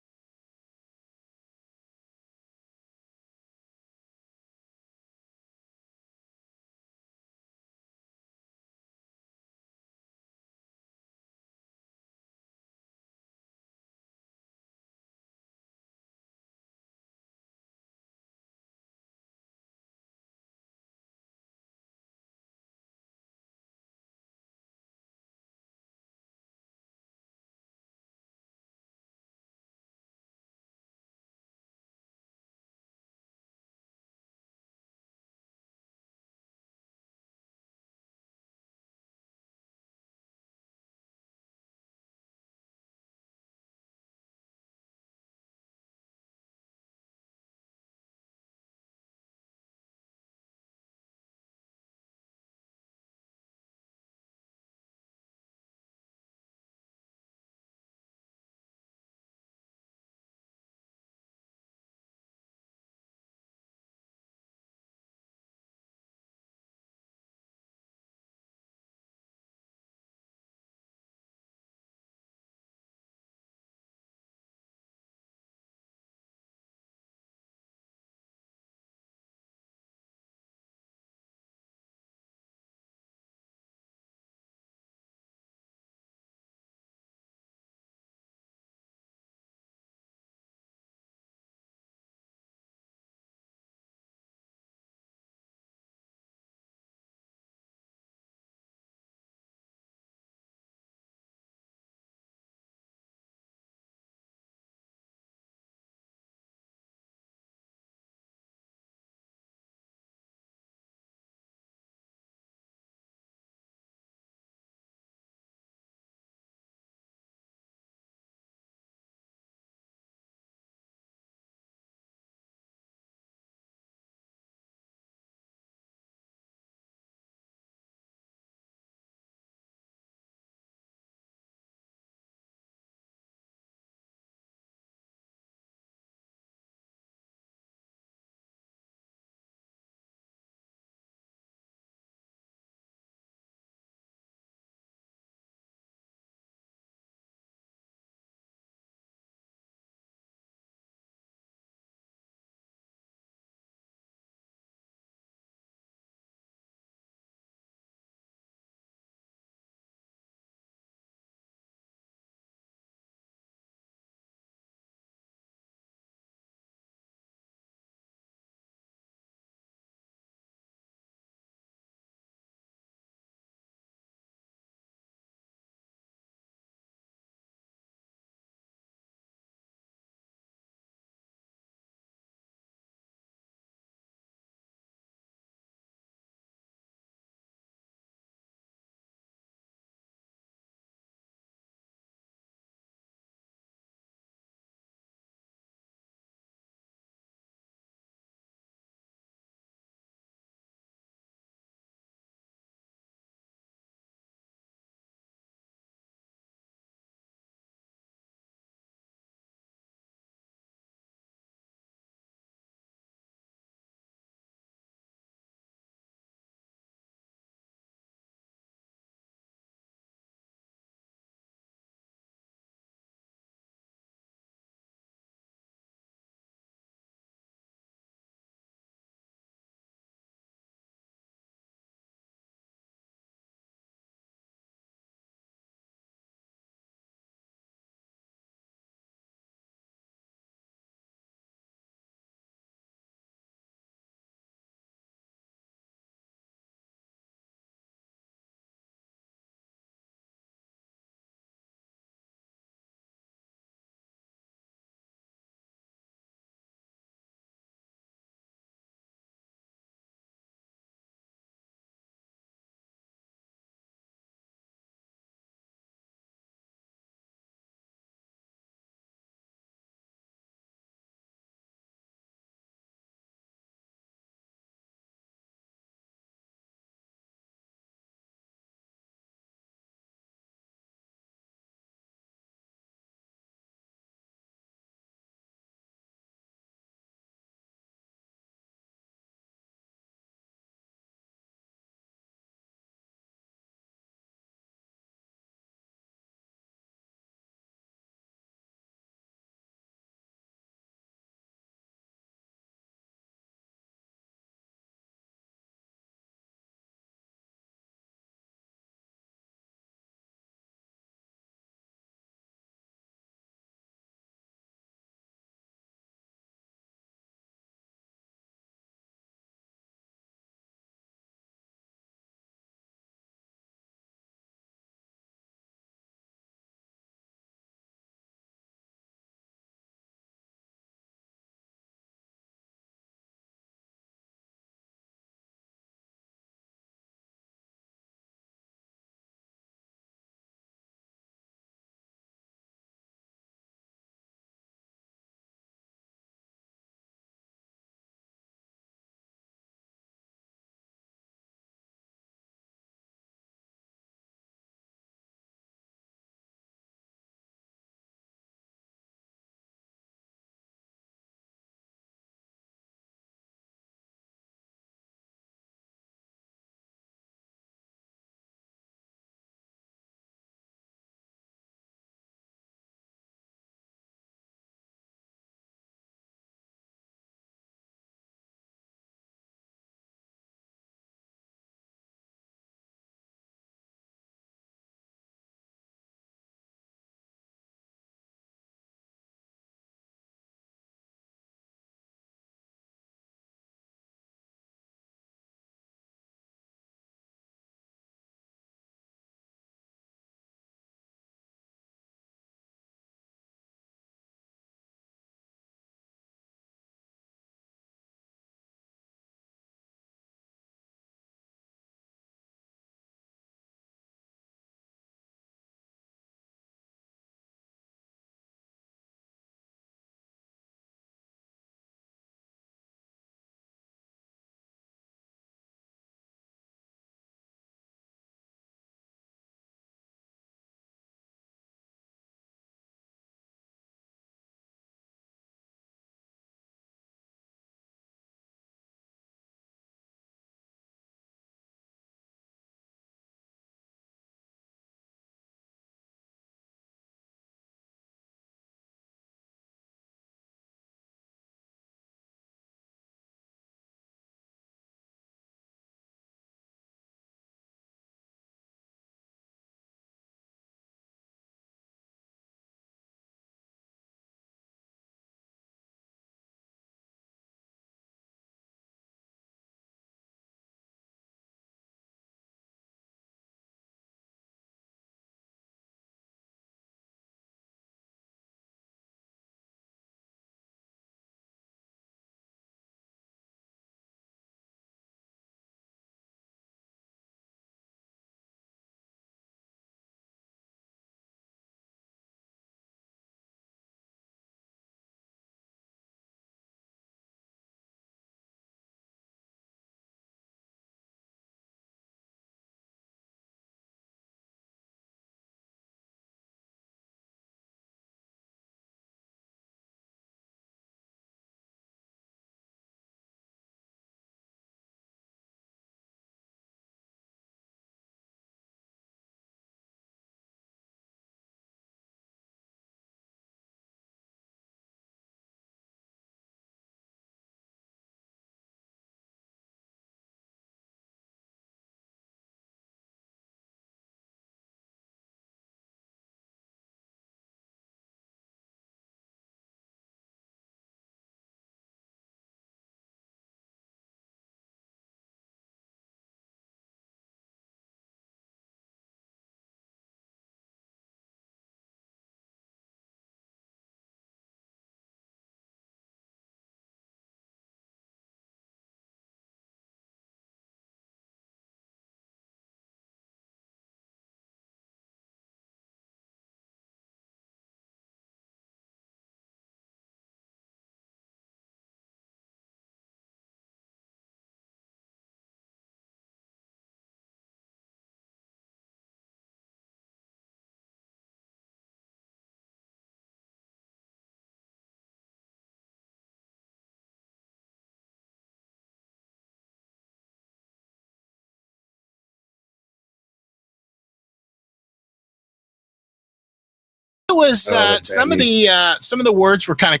was some of the words were kind of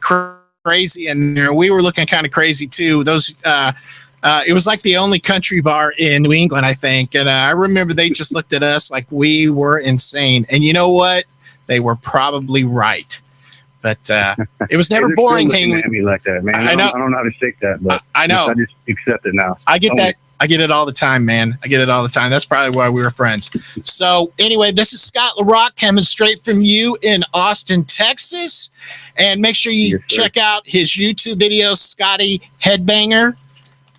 crazy, and we were looking kind of crazy too. Those it was like the only country bar in New England, I think, and I remember they just looked at us like we were insane. And you know what? They were probably right. But it was never boring hanging at me like that, man. I don't know how to shake that, but I know. I just accept it now. I get that. I get it all the time, man. I get it all the time. That's probably why we were friends. So anyway, this is Scott LaRock coming straight from you in Austin, Texas. And make sure you check out his YouTube videos, Scotty Headbanger.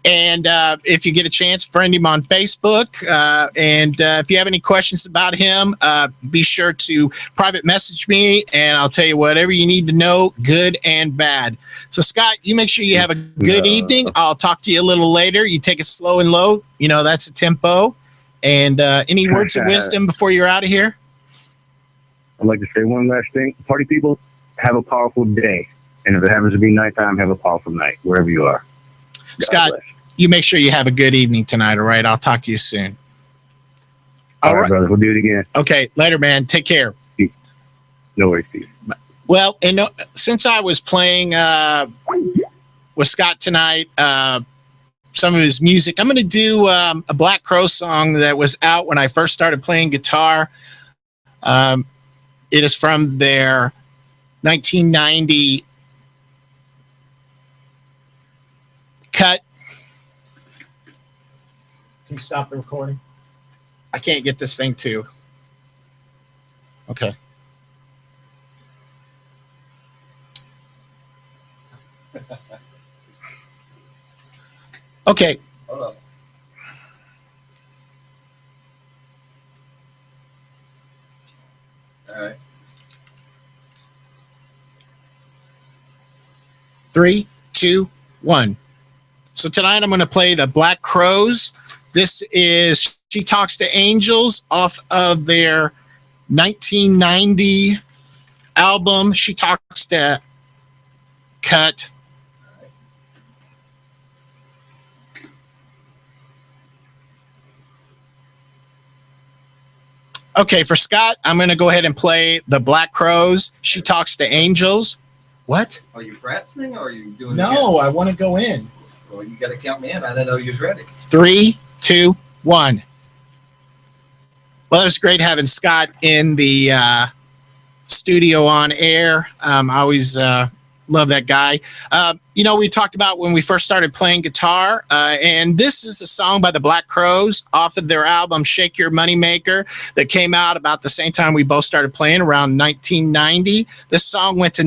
And if you get a chance, friend him on Facebook. And if you have any questions about him, be sure to private message me, and I'll tell you whatever you need to know, good and bad. So, Scott, you make sure you have a good evening. I'll talk to you a little later. You take it slow and low. You know, that's a tempo. And any words of wisdom before you're out of here? I'd like to say one last thing. Party people, have a powerful day. And if it happens to be nighttime, have a powerful night, wherever you are. God Scott, bless. You make sure you have a good evening tonight, all right? I'll talk to you soon. All right, brother. We'll do it again. Okay, later, man. Take care. Peace. No worries, Steve. Well, and since I was playing with Scott tonight, some of his music, I'm going to do a Black Crow song that was out when I first started playing guitar. It is from their 1990 cut. Can you stop the recording? I can't get this thing to. Okay. Okay. Hold up. All right. 3, 2, 1. So tonight I'm going to play the Black Crows. This is She Talks to Angels off of their 1990 album, She Talks to Cut. Okay, for Scott, I'm going to go ahead and play the Black Crows, She Talks to Angels. What? Are you practicing or are you doing No, I want to go in. Well, you got to count me in. I didn't know you was ready. 3, 2, 1. Well, it was great having Scott in the studio on air. I always love that guy. You know, we talked about when we first started playing guitar, and this is a song by the Black Crows off of their album Shake Your Moneymaker that came out about the same time we both started playing, around 1990. This song went to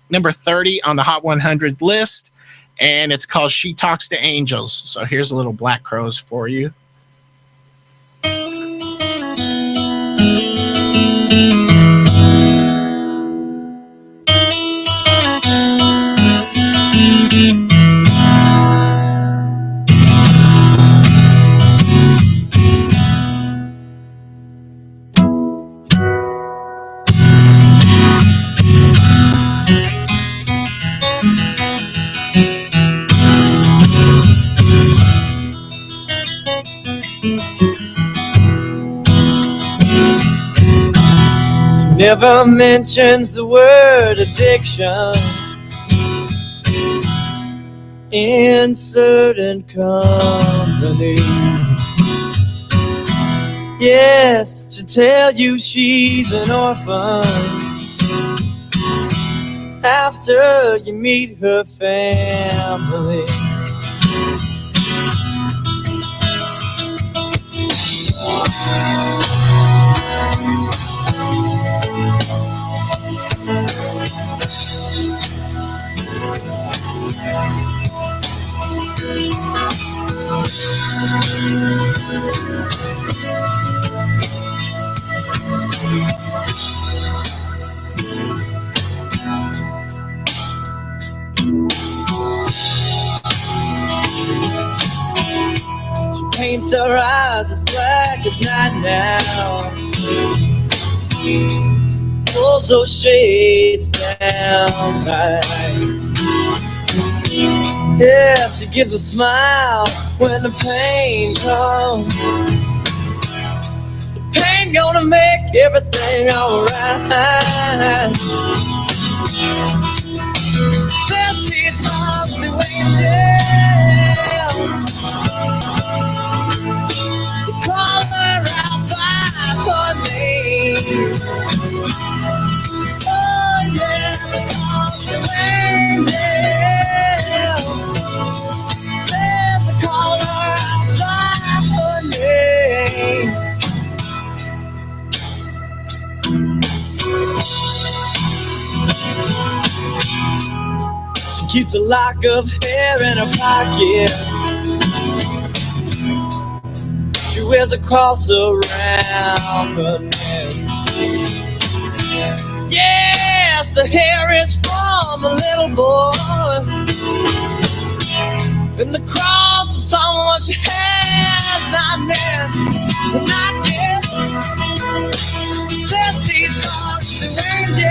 number 30 on the Hot 100 list, and it's called She Talks to Angels. So here's a little Black Crows for you. Never mentions the word addiction in certain company. Yes, she'll tell you she's an orphan after you meet her family. Paints her eyes as black as night now, pulls those shades down tight. Yeah, she gives a smile when the pain comes. The pain gonna make everything alright. Says he talks to angels, call her out by her name. Oh yes, he talks to angels, says to call her out by her name. She keeps a lock of hair in her pocket. She wears a cross around her neck. Yes, the hair is from a little boy, and the cross of someone she has not met, not yet. Says he talks to angels.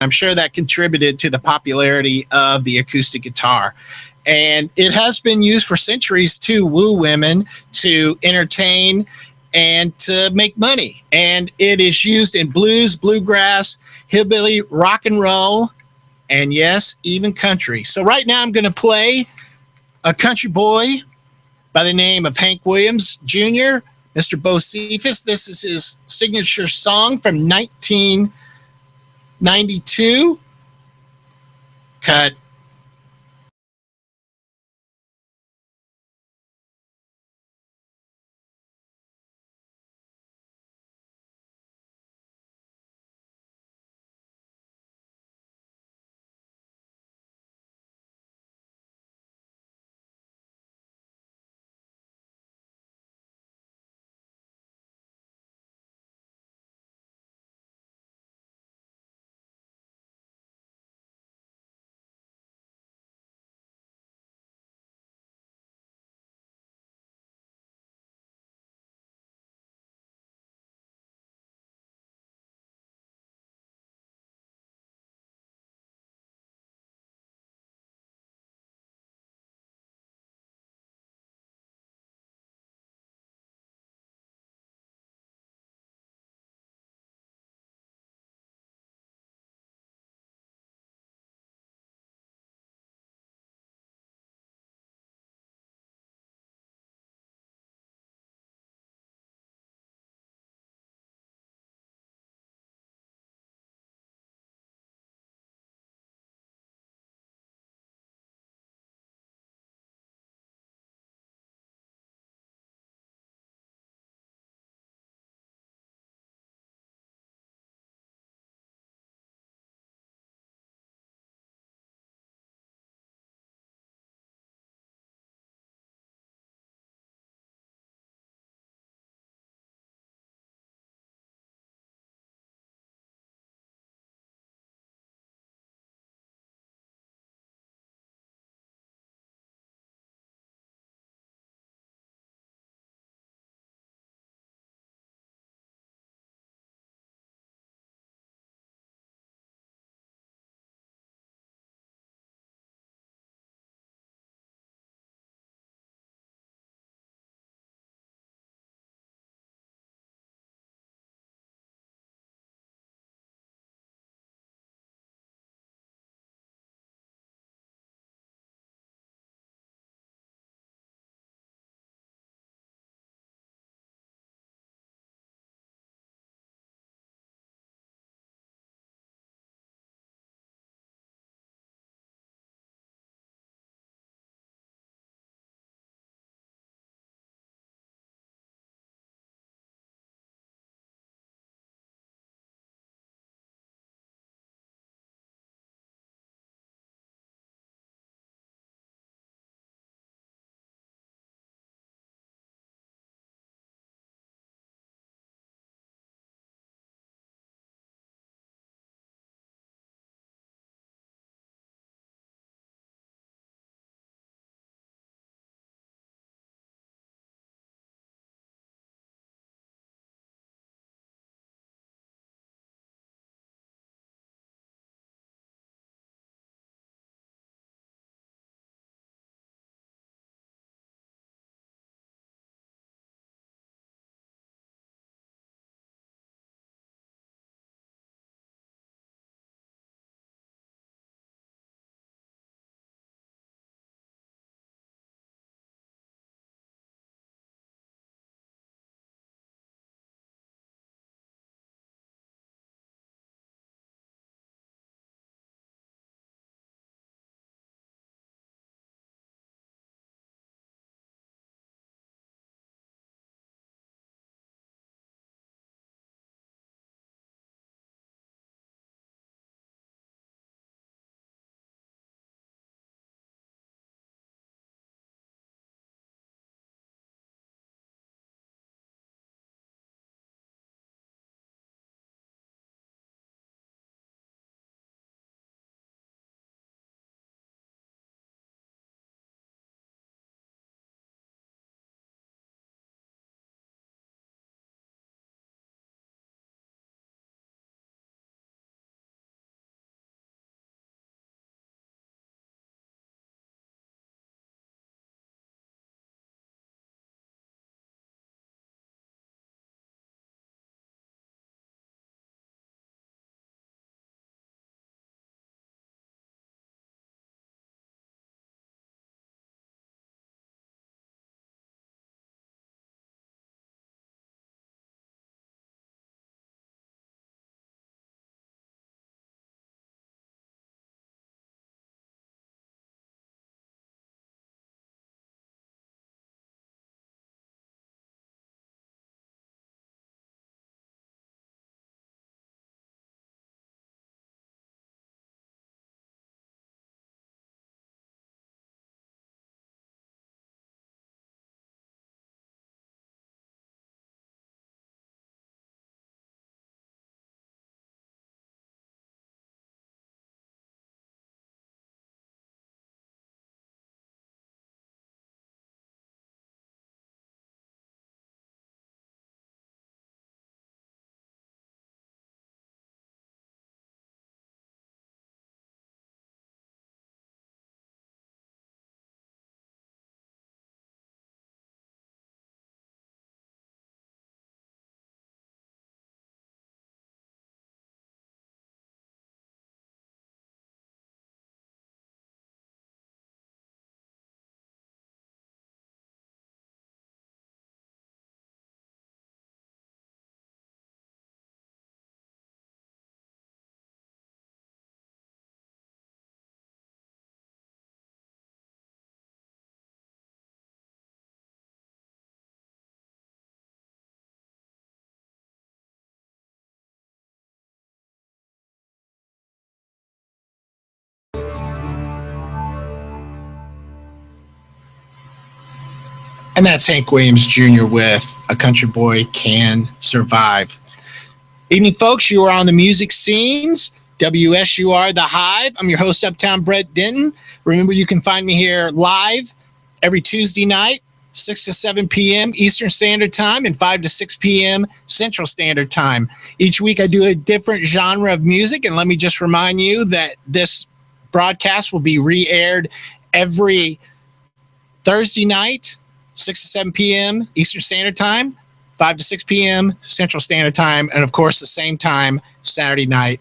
I'm sure that contributed to the popularity of the acoustic guitar. And it has been used for centuries to woo women, to entertain, and to make money. And it is used in blues, bluegrass, hillbilly, rock and roll, and yes, even country. So right now I'm going to play a country boy by the name of Hank Williams Jr., Mr. Bo Cephas. This is his signature song from 1992. Cut. And that's Hank Williams Jr. with A Country Boy Can Survive. Evening, folks. You are on the music scenes. WSUR The Hive. I'm your host, Uptown Brett Denton. Remember, you can find me here live every Tuesday night, 6 to 7 p.m. Eastern Standard Time and 5 to 6 p.m. Central Standard Time. Each week, I do a different genre of music. And let me just remind you that this broadcast will be re-aired every Thursday night, 6 to 7 p.m. Eastern Standard Time, 5 to 6 p.m. Central Standard Time, and of course, the same time Saturday night.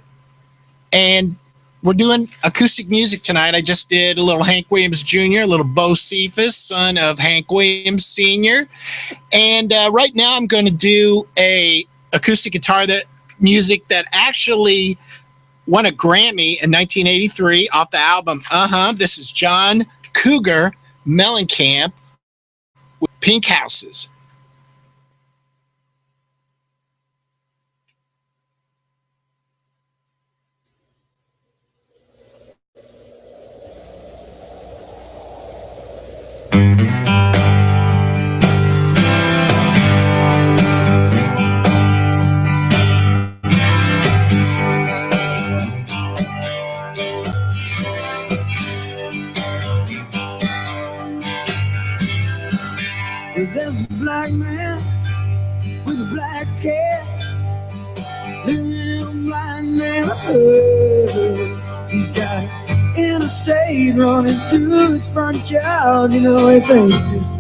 And we're doing acoustic music tonight. I just did a little Hank Williams Jr., a little Bo Cephas, son of Hank Williams Sr. And right now I'm going to do a acoustic guitar music that actually won a Grammy in 1983 off the album This is John Cougar Mellencamp with Pink Houses. There's a black man with a black cat, living blind man. He's got interstate running through his front yard. You know, he thinks he's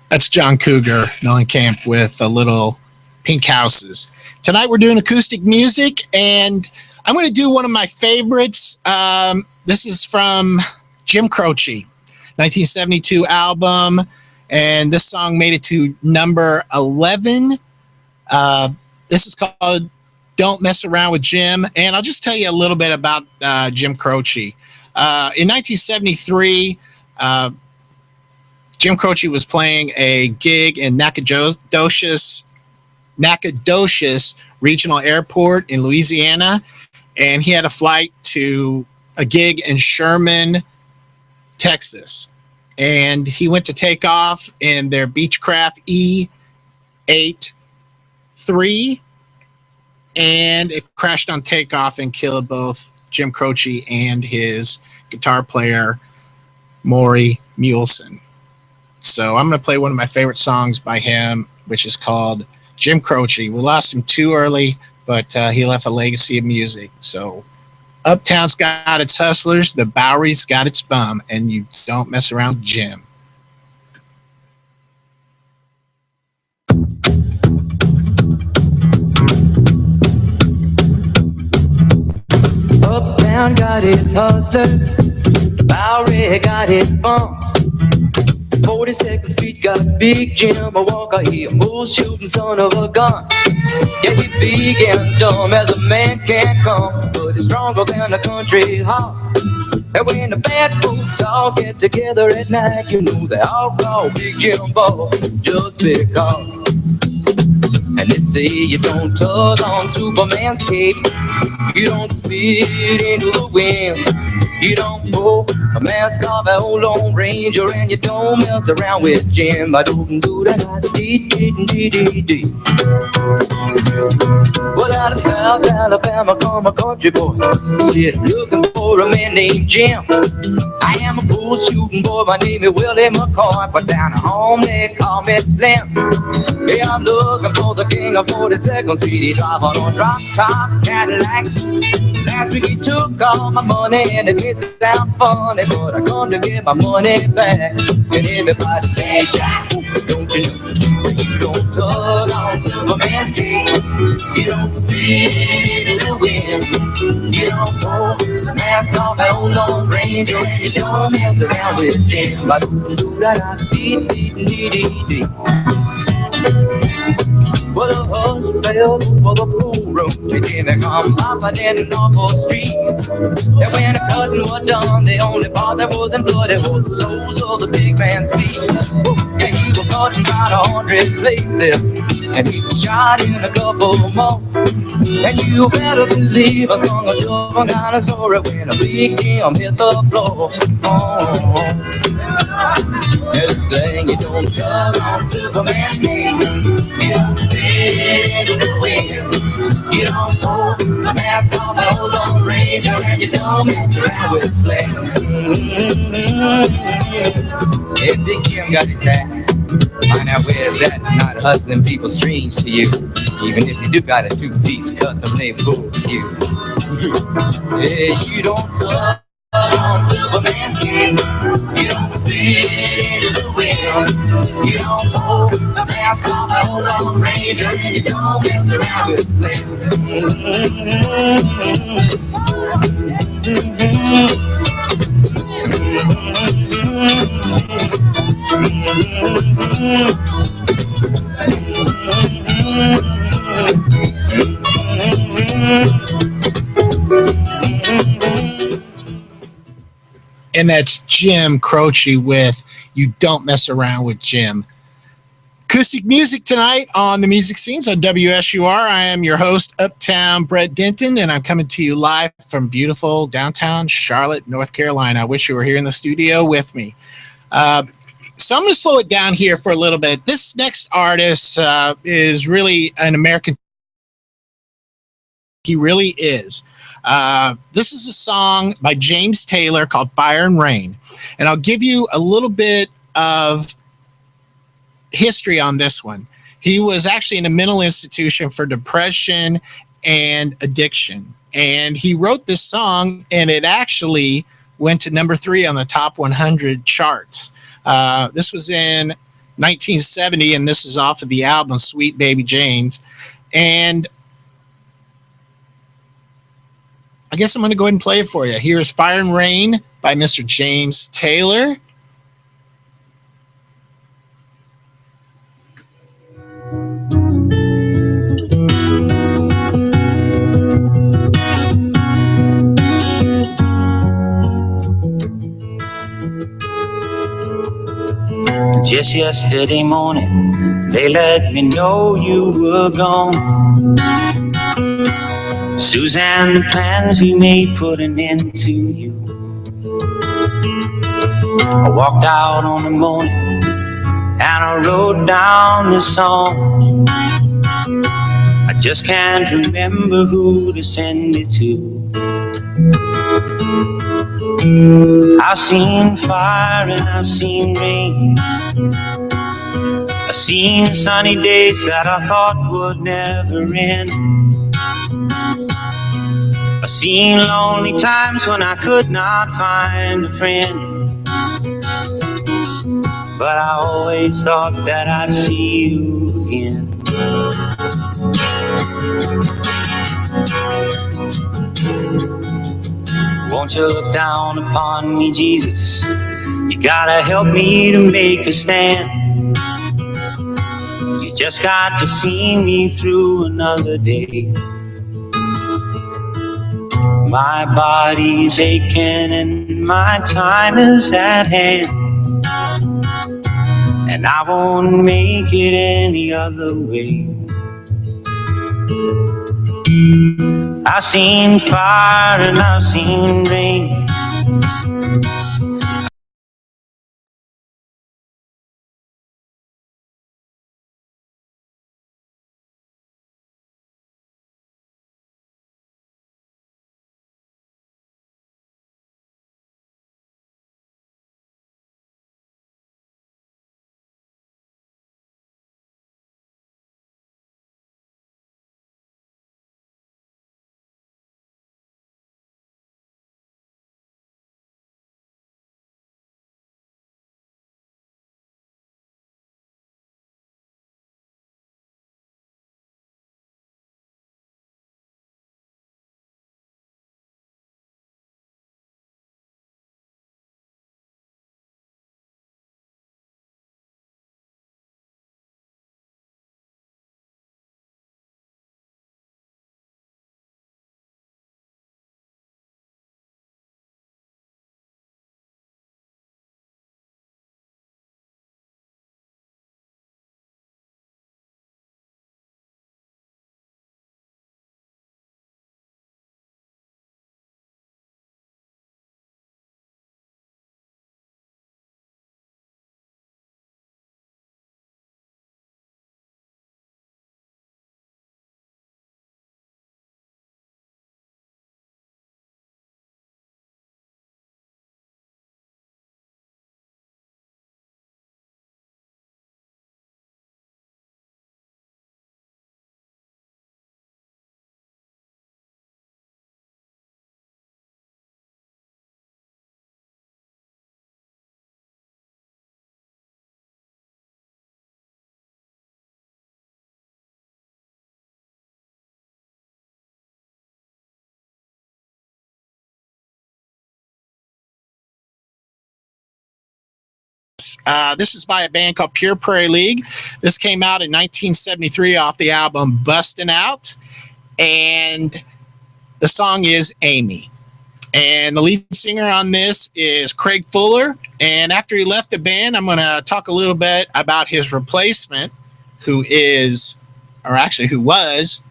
That's John Cougar, Mellencamp, with a little Pink Houses. Tonight we're doing acoustic music, and I'm going to do one of my favorites. This is from Jim Croce, 1972 album, and this song made it to number 11. This is called Don't Mess Around with Jim, and I'll just tell you a little bit about Jim Croce. In 1973, Jim Croce was playing a gig in Nacogdoches Regional Airport in Louisiana, and he had a flight to a gig in Sherman, Texas. And he went to take off in their Beechcraft E-83, and it crashed on takeoff and killed both Jim Croce and his guitar player, Maury Muleson. So I'm going to play one of my favorite songs by him, which is called Jim Croce. We lost him too early, but he left a legacy of music. So Uptown's got its hustlers, the Bowery's got its bum, and you don't mess around with Jim. Uptown got its hustlers, the Bowery got its bums. 42nd Street got Big Jim, a walker, he a bull shooting son of a gun. Yeah, he big and dumb as a man can come, but he's stronger than a country horse. And when the bad folks all get together at night, you know they all call Big Jim Ball just because. And they say you don't tug on Superman's cape, you don't spit into the wind, you don't pull a mask off an old Lone Ranger, and you don't mess around with Jim. I don't do that. Well, out of South Alabama come a country boy, said looking for a man named Jim. I am a bull shooting boy, my name is Willie McCoy, but down at home they call me Slim. Hey, I'm looking for the king of 42nd Street. He drive on a drop top Cadillac. Last week he took all my money and it made it sound funny, but I come to get my money back. And everybody say, Jack, don't you know you don't tug on Superman's cape, you don't spit in the wind, you don't pull the mask off an old Lone Ranger, and you don't mess around with Jim. I don't do that. Well, the hustle fell for the pool room, they came and come popping in off the street. And when the cutting was done, the only part that wasn't blood, it was the soles of the big man's feet. And he was cutting about 100 places, and he was shot in a couple more. And you better believe I sung a different kind of story when a Big Jim hit the floor. Oh. They're saying you don't tug on Superman's cape, you don't spit into the wind, you don't pull the mask off an old Lone Ranger, and you don't mess around with Slim. If Big Jim got his hat, find out where it's at. Not hustling people strange to you, even if you do got a two-piece custom made for you. Yeah, you don't tug on Superman's cape, you don't spit into the wind, you don't pull the mask off an old Lone Ranger, and you don't mess around with Slim. And that's Jim Croce with You Don't Mess Around with Jim. Acoustic music tonight on the music scenes on WSUR. I am your host, Uptown Brett Denton, and I'm coming to you live from beautiful downtown Charlotte, North Carolina. I wish you were here in the studio with me. So I'm going to slow it down here for a little bit. This next artist is really an American. He really is. This is a song by James Taylor called Fire and Rain. And I'll give you a little bit of history on this one. He was actually in a mental institution for depression and addiction. And he wrote this song, and it actually went to number 3 on the top 100 charts. This was in 1970, and this is off of the album Sweet Baby Jane's. And I guess I'm going to go ahead and play it for you. Here's Fire and Rain by Mr. James Taylor. Just yesterday morning, they let me know you were gone. Suzanne, the plans we made put an end to you. I walked out on the morning and I wrote down this song. I just can't remember who to send it to. I've seen fire and I've seen rain. I've seen sunny days that I thought would never end. I've seen lonely times when I could not find a friend. But I always thought that I'd see you again. Won't you look down upon me, Jesus? You gotta help me to make a stand. You just got to see me through another day. My body's aching and my time is at hand, and I won't make it any other way. I've seen fire and I've seen rain. This is by a band called Pure Prairie League. This came out in 1973 off the album Bustin' Out. And the song is Amy. And the lead singer on this is Craig Fuller. And after he left the band, I'm going to talk a little bit about his replacement, who was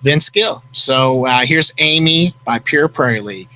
Vince Gill. So here's Amy by Pure Prairie League.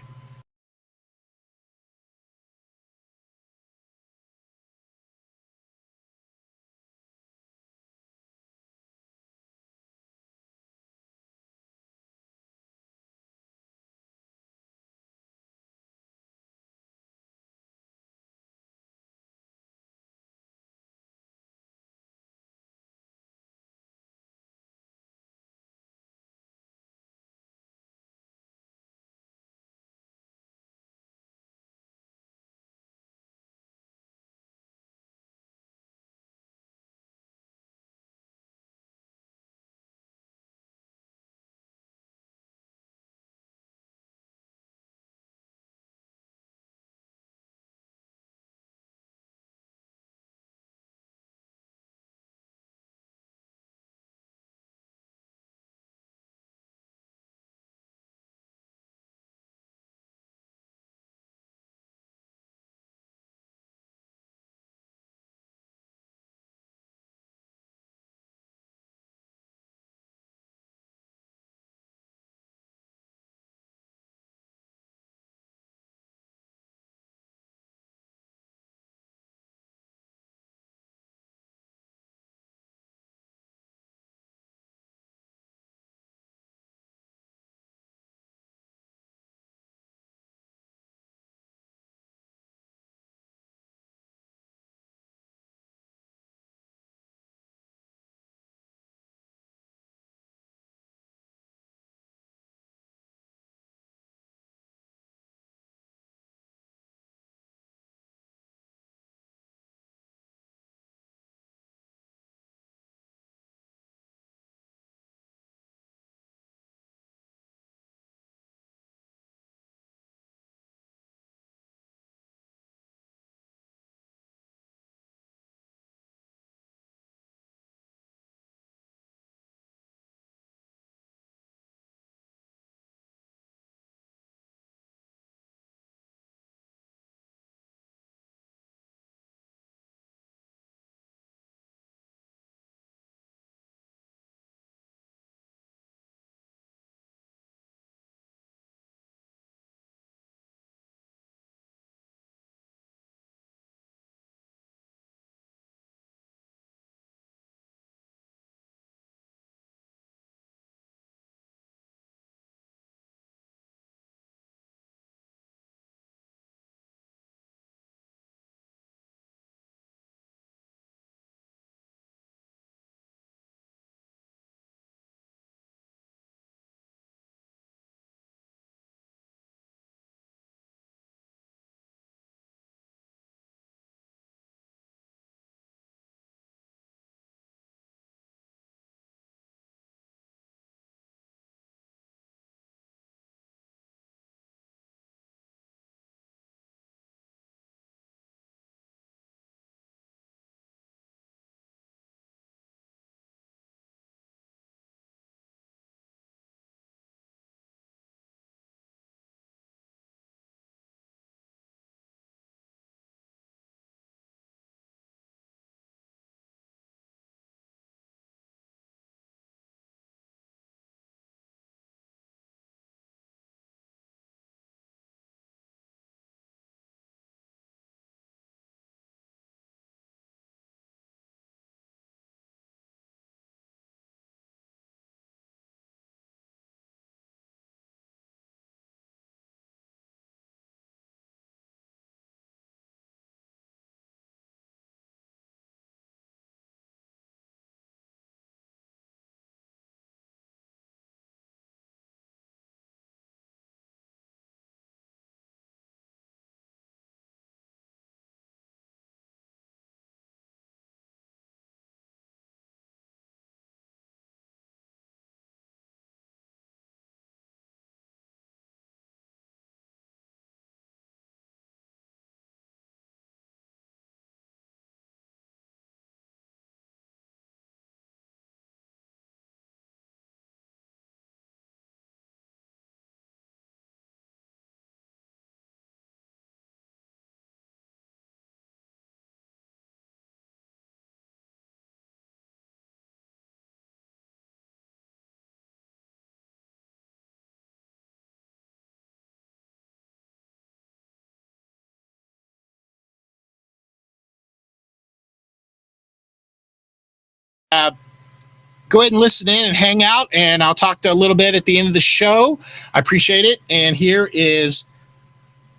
go ahead and listen in and hang out, and I'll talk to a little bit at the end of the show. I appreciate it. And here is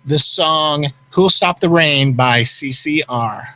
the song "Who'll Stop the Rain" by CCR.